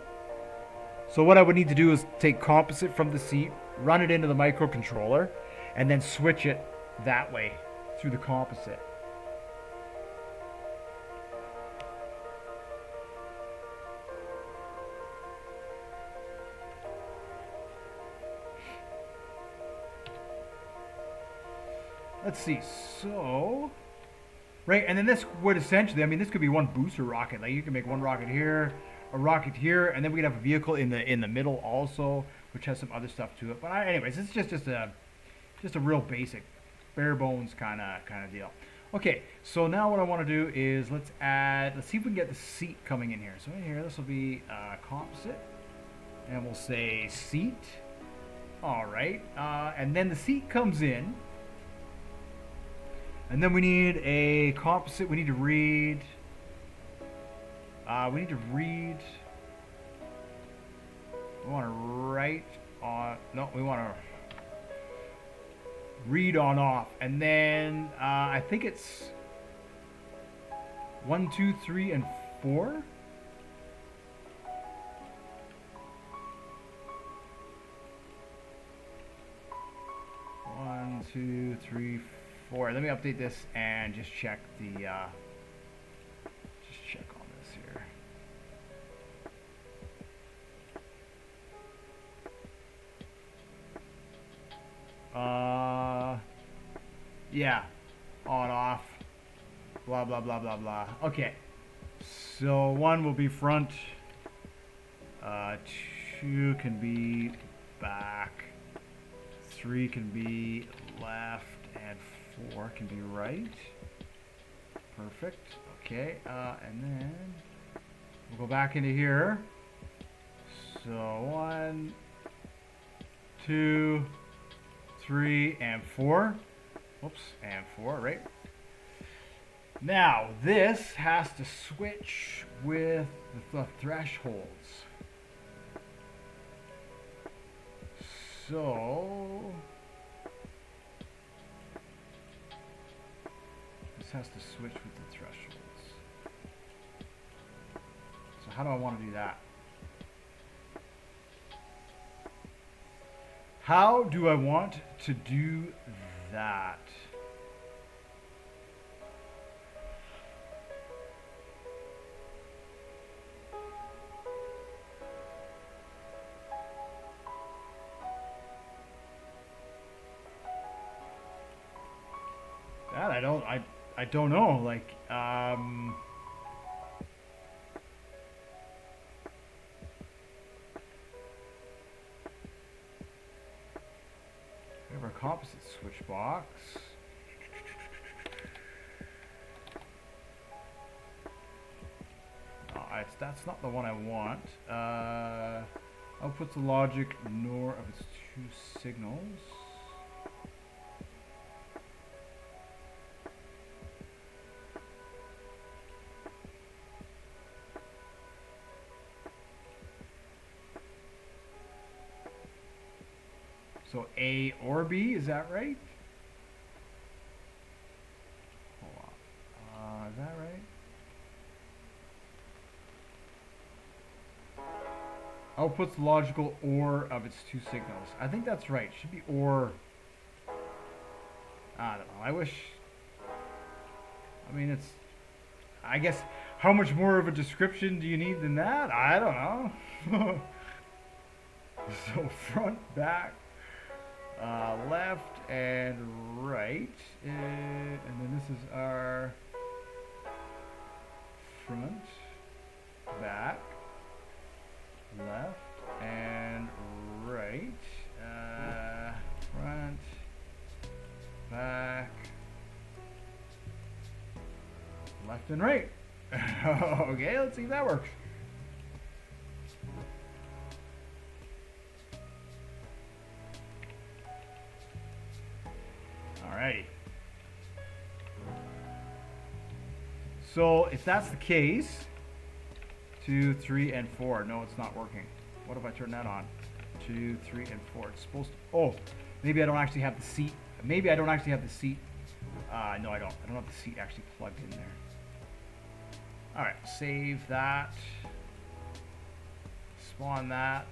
So what I would need to do is take composite from the seat, run it into the microcontroller, and then switch it that way through the composite. Let's see, so, right, and then this would essentially, I mean, this could be one booster rocket. Like, you can make one rocket here, a rocket here, and then we could have a vehicle in the middle also, which has some other stuff to it. But anyways, it's just a real basic, bare bones kind of deal. Okay, so now what I want to do is let's see if we can get the seat coming in here. So in here, this will be composite, and we'll say seat. All right, and then the seat comes in. And then we need a composite. We need to read. We want to write on. No, we want to read on off. And then I think it's 1, 2, 3, and 4. One, 2, 3, 4. Let me update this and just check the just check on this here. Yeah, on off, blah blah blah blah blah. Okay, so 1 will be front, 2 can be back, 3 can be left, and 4 can be right. Perfect. Okay, and then we'll go back into here. So 1, 2, 3, and 4. Oops, and 4, right? Now, this has to switch with the thresholds. So has to switch with the thresholds. So how do I want to do that? How do I want to do that? That I don't know, like, we have our composite switch box. That's not the one I want. Outputs the logic nor of its 2 signals. So A or B, is that right? Hold on. Is that right? Outputs the logical OR of its 2 signals. I think that's right. It should be OR. I don't know. I wish. I mean, it's. I guess. How much more of a description do you need than that? I don't know. So front, back. left and right, and then this is our front, back, left and right, front, back, left and right. Okay, let's see if that works. Alrighty. So if that's the case, 2, 3, and 4. No, it's not working. What if I turn that on? 2, 3, and 4. It's supposed to. Oh, maybe I don't actually have the seat. Maybe I don't actually have the seat. No, I don't. I don't have the seat actually plugged in there. All right, save that. Spawn that.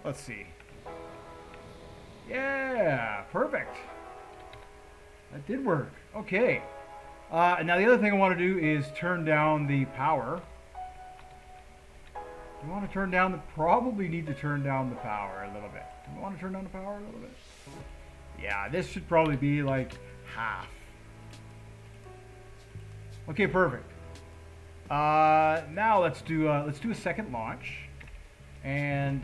Let's see. Yeah, perfect. That did work. Okay. Now the other thing I want to do is turn down the power. Do you want to turn down the... Probably need to turn down the power a little bit. Do you want to turn down the power a little bit? Yeah, this should probably be like half. Okay, perfect. Now let's do a second launch. And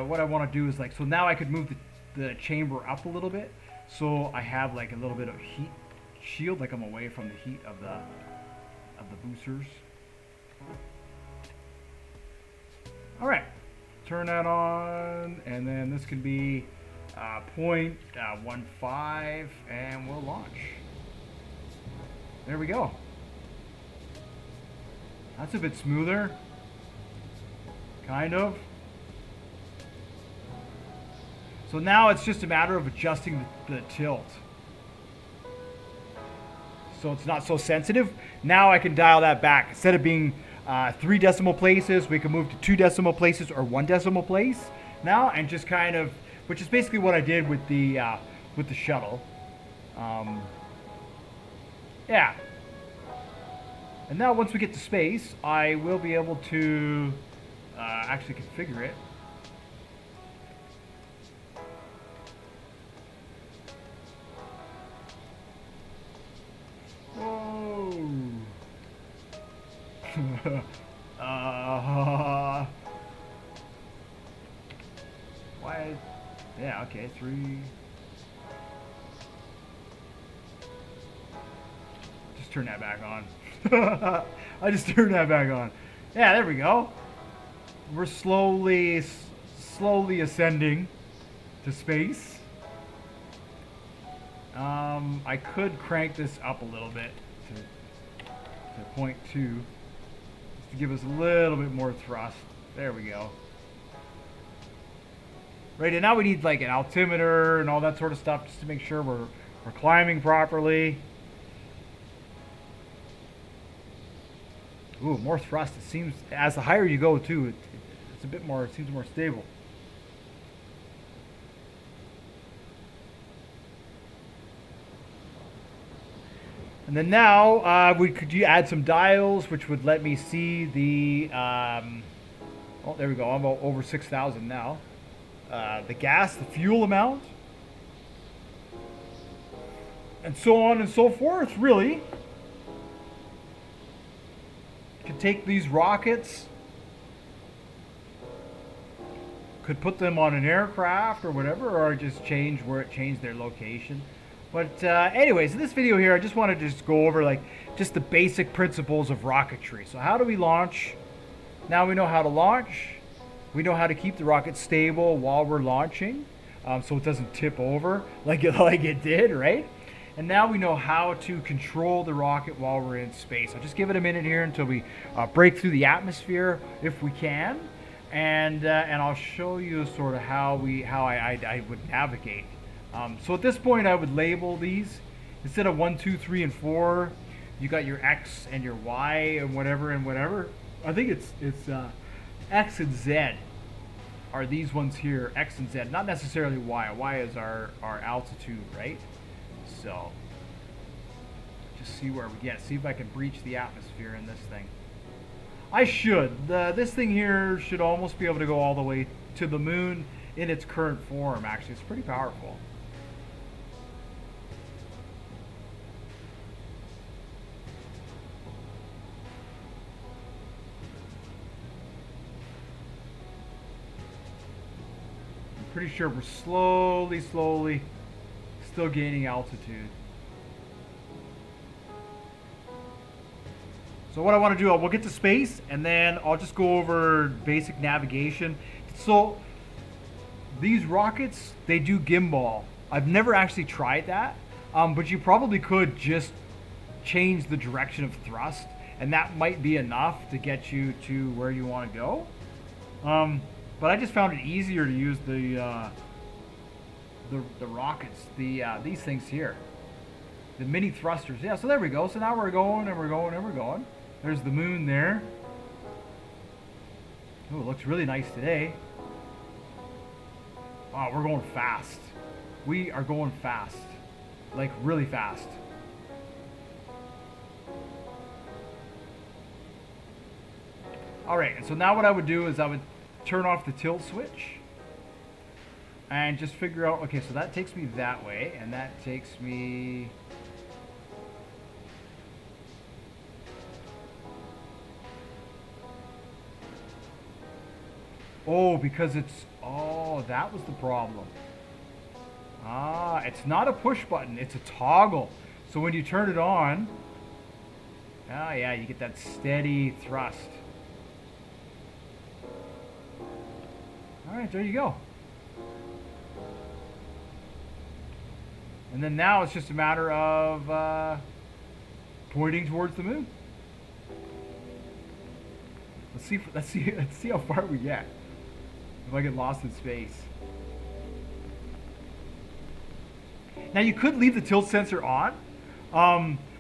what I want to do is like, so now I could move the chamber up a little bit, so I have like a little bit of heat shield, like I'm away from the heat of the boosters. All right, turn that on, and then this can be 0.15, and we'll launch. There we go. That's a bit smoother, kind of. So now it's just a matter of adjusting the tilt. So it's not so sensitive. Now I can dial that back. Instead of being 3 decimal places, we can move to 2 decimal places or 1 decimal place now, and just kind of, which is basically what I did with the shuttle. Yeah. And now once we get to space, I will be able to actually configure it. Why? Yeah, okay, 3. Just turn that back on. I just turned that back on. Yeah, there we go. We're slowly ascending to space. I could crank this up a little bit to 0.2, just to give us a little bit more thrust. There we go. Right, and now we need like an altimeter and all that sort of stuff just to make sure we're climbing properly. Ooh, more thrust. It seems as the higher you go too, it's a bit more. It seems more stable. And then now we could add some dials, which would let me see the. Oh, there we go. I'm about over 6,000 now. The gas, the fuel amount, and so on and so forth. Really, could take these rockets, could put them on an aircraft or whatever, or just change their location. But anyways, in this video here, I just wanted to just go over like just the basic principles of rocketry. So how do we launch? Now we know how to launch. We know how to keep the rocket stable while we're launching, so it doesn't tip over like it did, right? And now we know how to control the rocket while we're in space. I'll just give it a minute here until we break through the atmosphere, if we can, and I'll show you sort of how I would navigate. So at this point, I would label these instead of 1, 2, 3, and 4. You got your X and your Y and whatever and whatever. I think it's X and Z are these ones here. X and Z, not necessarily Y. Y is our altitude, right? So just see where we get. See if I can breach the atmosphere in this thing. I should. This thing here should almost be able to go all the way to the moon in its current form, actually. It's pretty powerful. I'm pretty sure we're slowly still gaining altitude. So what I want to do, we'll get to space, and then I'll just go over basic navigation. So these rockets, they do gimbal. I've never actually tried that, but you probably could just change the direction of thrust, and that might be enough to get you to where you want to go. But I just found it easier to use the rockets, these things here, the mini thrusters. Yeah, so there we go. So now we're going and we're going and we're going. There's the moon there. Oh, it looks really nice today. Oh, we're going fast. We are going fast. Like, really fast. Alright, and so now what I would do is I would turn off the tilt switch. And just figure out, okay, so that takes me that way, and that takes me... Oh, because it's... Oh, that was the problem. Ah, it's not a push button. It's a toggle. So when you turn it on... Ah, yeah, you get that steady thrust. Alright, there you go. And then now it's just a matter of pointing towards the moon. Let's see how far we get. If I get lost in space. Now you could leave the tilt sensor on,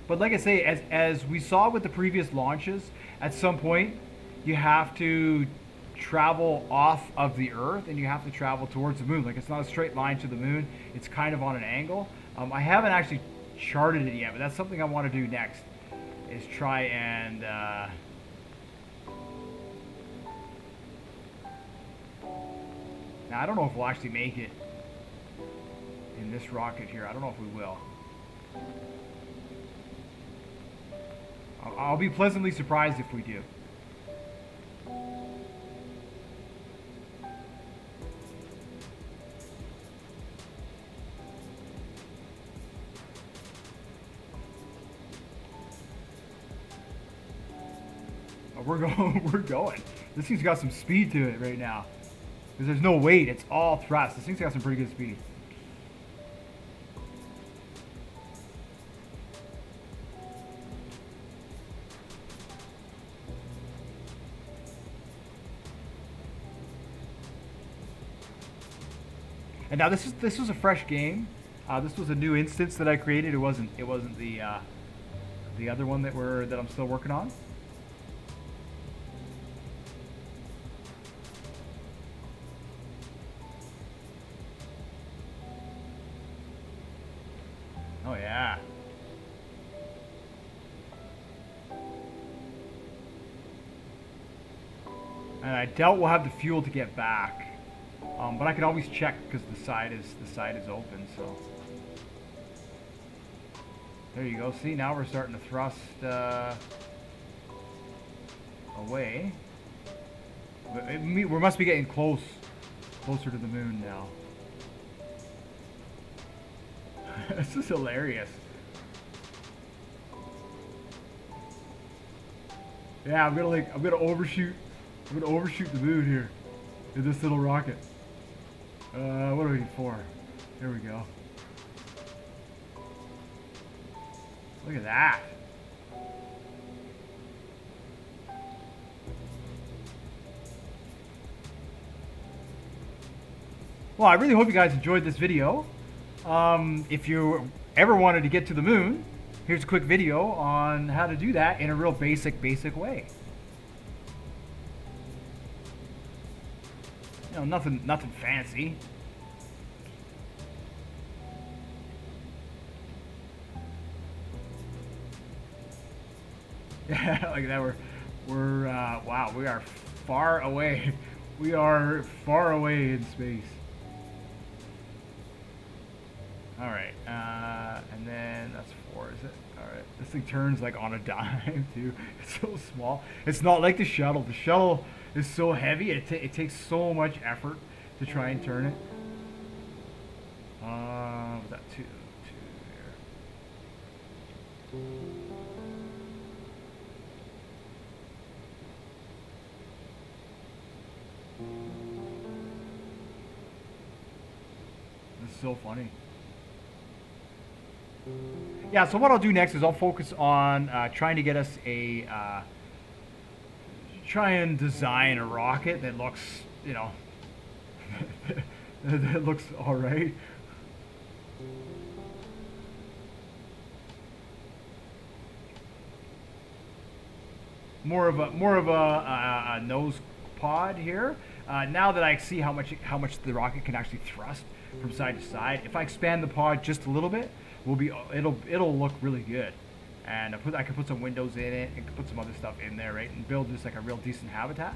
but like I say, as we saw with the previous launches, at some point you have to travel off of the Earth and you have to travel towards the moon. Like, it's not a straight line to the moon; it's kind of on an angle. I haven't actually charted it yet, but that's something I want to do next. Is try and now, I don't know if we'll actually make it in this rocket here. I don't know if we will. I'll be pleasantly surprised if we do. We're going. This thing's got some speed to it right now. Because there's no weight, it's all thrust. This thing's got some pretty good speed. And now this was a fresh game. This was a new instance that I created. It wasn't the other one that I'm still working on. Oh yeah. And I doubt we'll have the fuel to get back, but I can always check because the side is open. So there you go. See, now we're starting to thrust away. We must be getting closer to the moon now. This is hilarious. Yeah, I'm gonna overshoot the moon here in this little rocket. What do we need for? There we go. Look at that. Well, I really hope you guys enjoyed this video. If you ever wanted to get to the moon, here's a quick video on how to do that in a real basic way. You know, nothing fancy. Yeah, like that. Wow, we are far away. We are far away in space. Alright, and then that's 4, is it? Alright, this thing turns like on a dime too. It's so small. It's not like the shuttle. The shuttle is so heavy, it takes so much effort to try and turn it. Was that 2 here? This is so funny. Yeah, so what I'll do next is I'll focus on trying to get us try and design a rocket that looks, you know, that looks all right. More of a nose pod here. Now that I see how much the rocket can actually thrust from side to side, if I expand the pod just a little bit, it'll look really good. And I can put some windows in it and put some other stuff in there, right, and build just like a real decent habitat.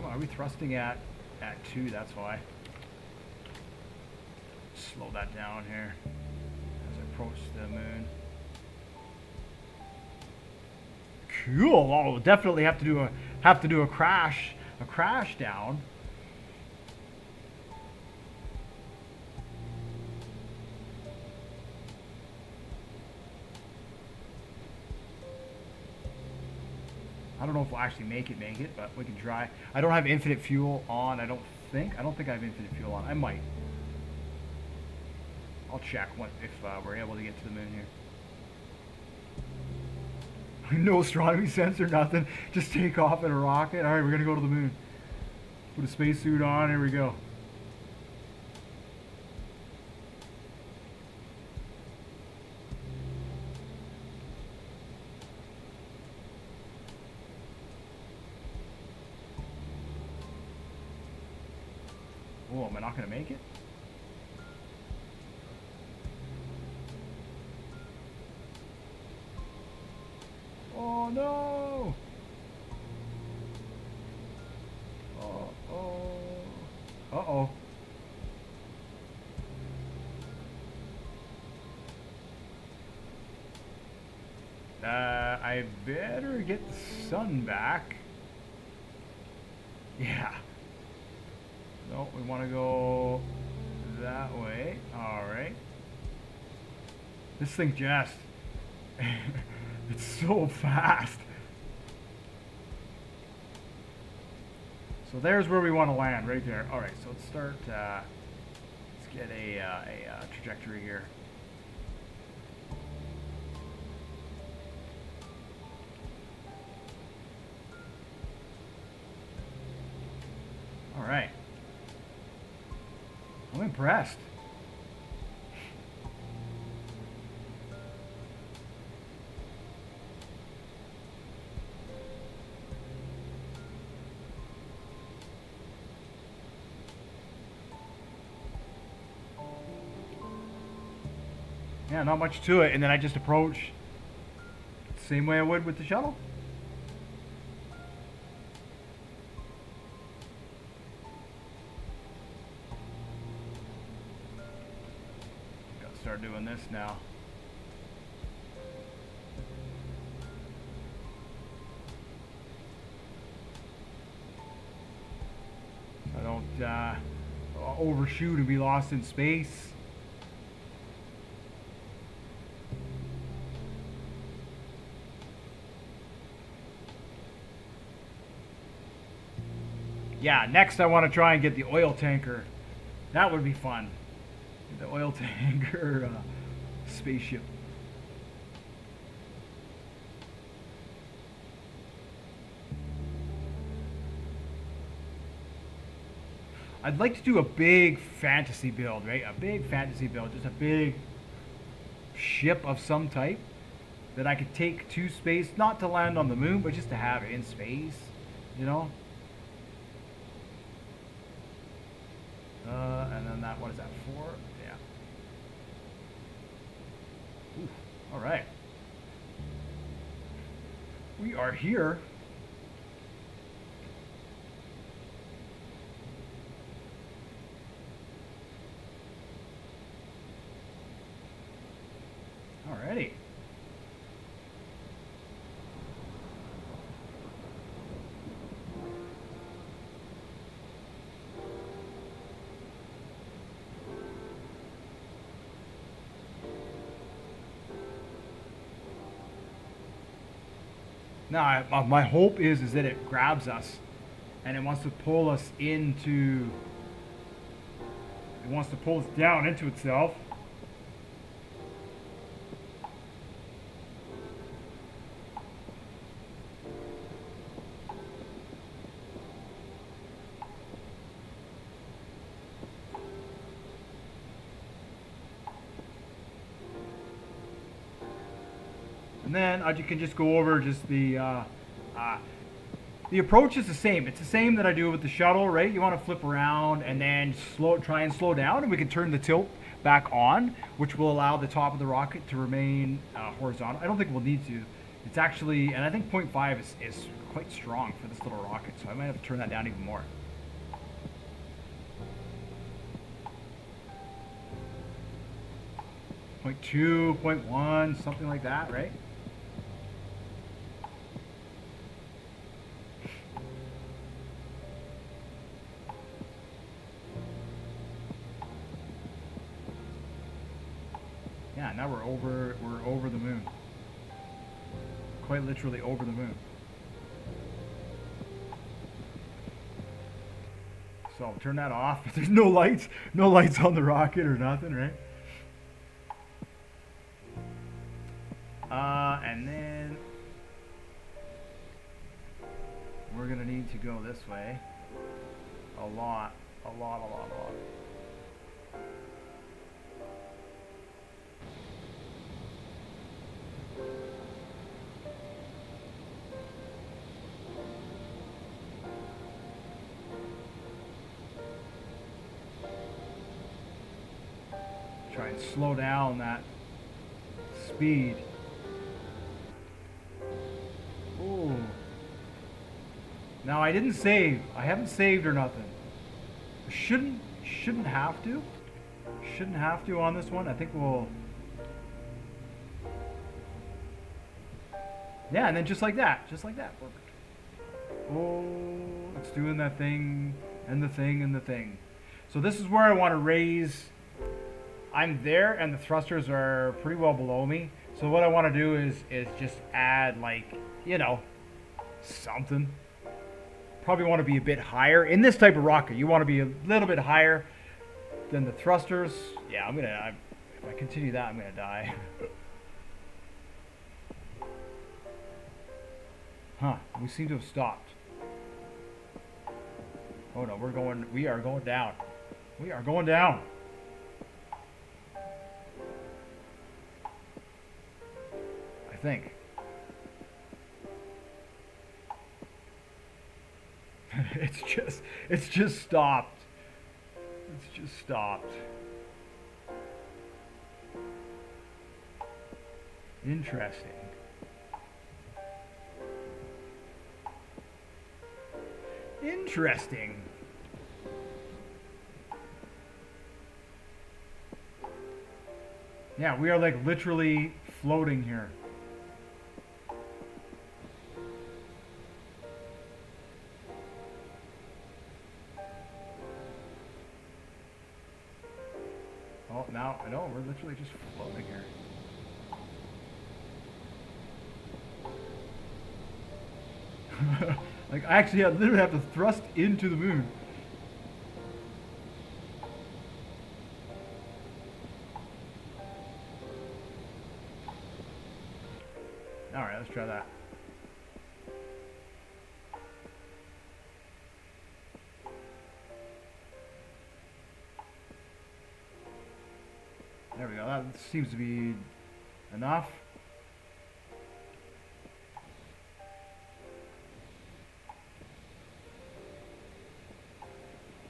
Are we thrusting at 2? That's why. Slow that down here as I approach the moon. Cool. Oh, we'll definitely have to do a crash down. I don't know if we'll actually make it, but we can try. I don't have infinite fuel on. I don't think I have infinite fuel on. I might. I'll check if we're able to get to the moon here. No astronomy sensor, nothing. Just take off in a rocket. All right, we're gonna go to the moon. Put a spacesuit on. Here we go. Oh, am I not gonna make it? Oh no! Uh-oh. I better get the sun back. Yeah. No, we want to go that way. Alright. This thing just... it's so fast. So there's where we want to land, right there. Alright, so let's start... let's get a trajectory here. Alright. I'm impressed. Yeah, not much to it, and then I just approach the same way I would with the shuttle. Gotta start doing this now. I don't overshoot and be lost in space. Yeah, next I want to try and get the oil tanker. That would be fun. The oil tanker spaceship. I'd like to do a big fantasy build, right? A big fantasy build, just a big ship of some type. that I could take to space, not to land on the moon, but just to have it in space, you know? And then that, what is that, 4? Yeah. Ooh, all right. We are here. Alrighty. Now, my hope is that it grabs us, and it wants to pull us into. It wants to pull us down into itself. And then you can just go over just the approach is the same. It's the same that I do with the shuttle, right? You want to flip around and then try and slow down, and we can turn the tilt back on, which will allow the top of the rocket to remain horizontal. I don't think we'll need to. It's actually, and I think 0.5 is quite strong for this little rocket, so I might have to turn that down even more. Point 0.2, 0.1, something like that, right? Yeah, now we're over the moon. Quite literally over the moon. So turn that off. There's no lights on the rocket or nothing, right? And then we're gonna need to go this way. A lot. Try and slow down that speed. Ooh. Now I didn't save. I haven't saved or nothing. Shouldn't have to. Shouldn't have to on this one. I think we'll. Yeah, and then just like that. Perfect. Oh, it's doing that thing and the thing and the thing. So this is where I want to raise. I'm there and the thrusters are pretty well below me. So what I want to do is just add, like, you know, something. Probably want to be a bit higher. In this type of rocket, you want to be a little bit higher than the thrusters. Yeah, if I continue that, I'm gonna die. Huh, we seem to have stopped. Oh no, we are going down. We are going down. I think. It's just stopped. It's just stopped. Interesting. Interesting. Yeah, we are like literally floating here. Oh, now I know we're literally just floating here. Like I literally have to thrust into the moon. All right, let's try that. There we go. That seems to be enough.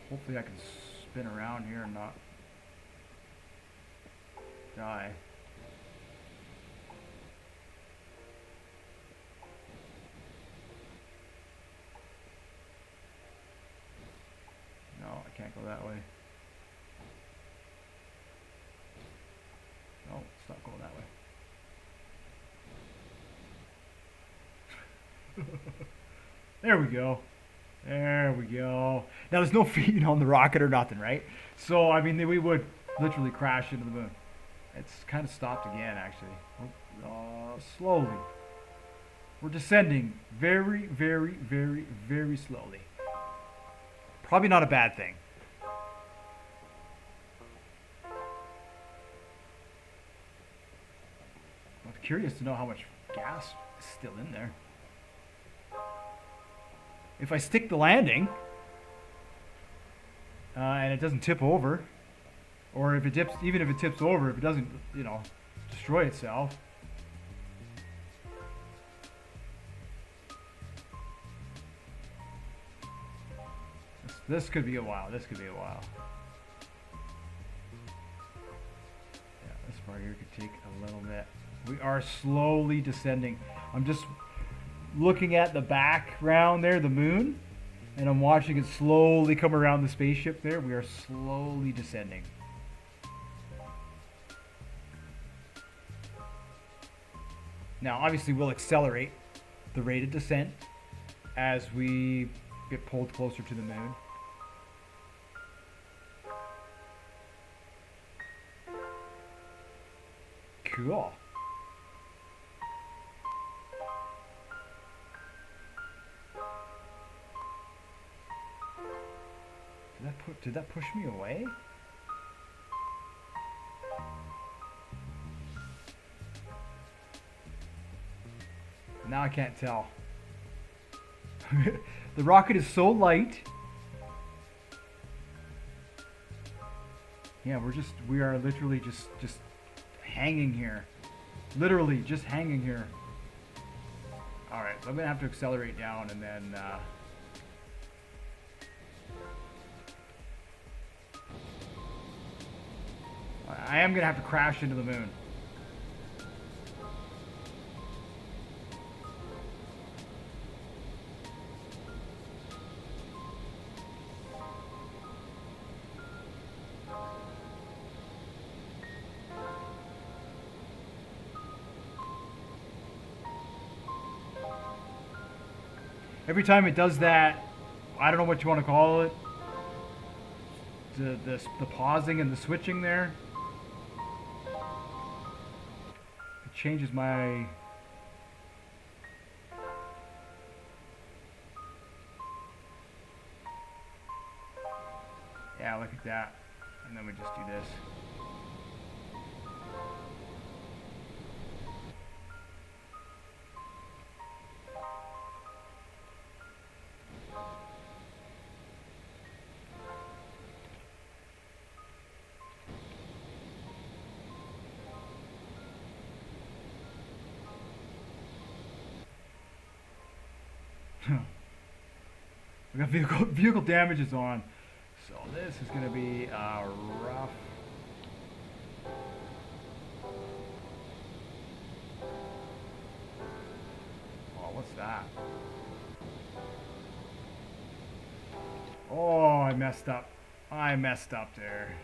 Hopefully I can spin around here and not die. No, I can't go that way. No, it's not going that way. There we go. There we go. Now there's no feeding on the rocket or nothing, right? So I mean, we would literally crash into the moon. It's kind of stopped again, actually. Slowly. We're descending very, very, very, very slowly. Probably not a bad thing. I'm curious to know how much gas is still in there. If I stick the landing and it doesn't tip over, or if it tips, even if it tips over, if it doesn't, you know, destroy itself. This could be a while. This could be a while. Yeah, this part here could take a little bit. We are slowly descending. I'm just looking at the background there, the moon, and I'm watching it slowly come around the spaceship there. We are slowly descending. Now, obviously, we'll accelerate the rate of descent as we get pulled closer to the moon. Cool. Did that push me away? Now I can't tell. The rocket is so light. Yeah, we are literally just hanging here. Literally just hanging here. All right, so I'm gonna have to accelerate down and then I am gonna have to crash into the moon. Every time it does that, I don't know what you want to call it, the pausing and the switching there, it changes my... Yeah, look at that. And then we just do this. We got vehicle damages on, so this is going to be rough. Oh, what's that? Oh, I messed up. I messed up there.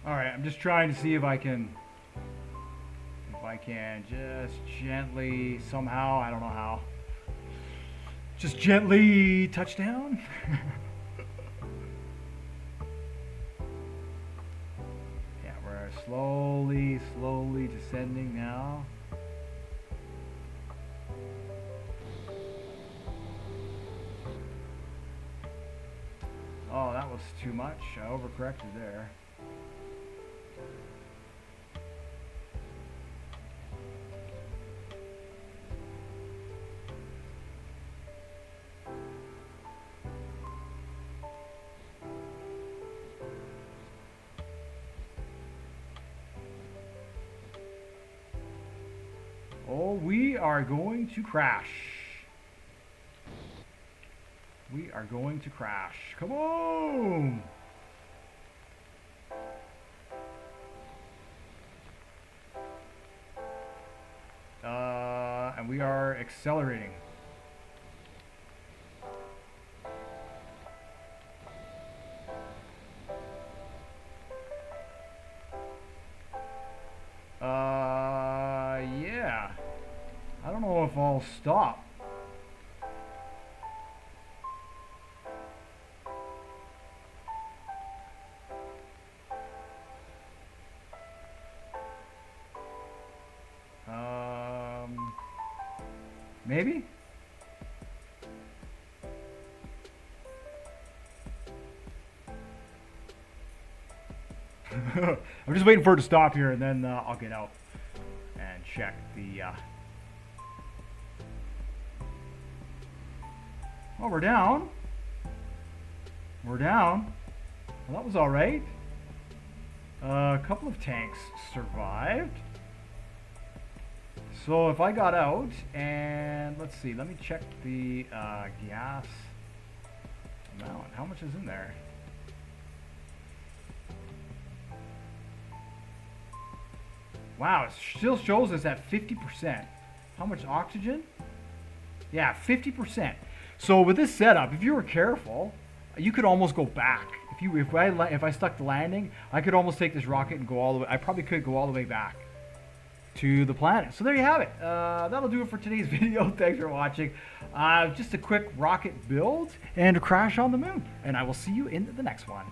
All right, I'm just trying to see if I can just gently somehow, I don't know how, just gently touch down. Yeah, we're slowly descending now. Oh, that was too much. I overcorrected there. Oh, we are going to crash. We are going to crash. Come on! And we are accelerating. Yeah. I don't know if I'll stop. Maybe? I'm just waiting for it to stop here, and then I'll get out and check the... Oh, we're down. We're down. Well, that was alright. A couple of tanks survived. So if I got out, and let's see, let me check the gas amount. How much is in there? Wow, it still shows us at 50%. How much oxygen? Yeah, 50%. So with this setup, if you were careful, you could almost go back. If I stuck the landing, I could almost take this rocket and go all the way. I probably could go all the way back to the planet. So there you have it. That'll do it for today's video. Thanks for watching. Just a quick rocket build and a crash on the moon. And I will see you in the next one.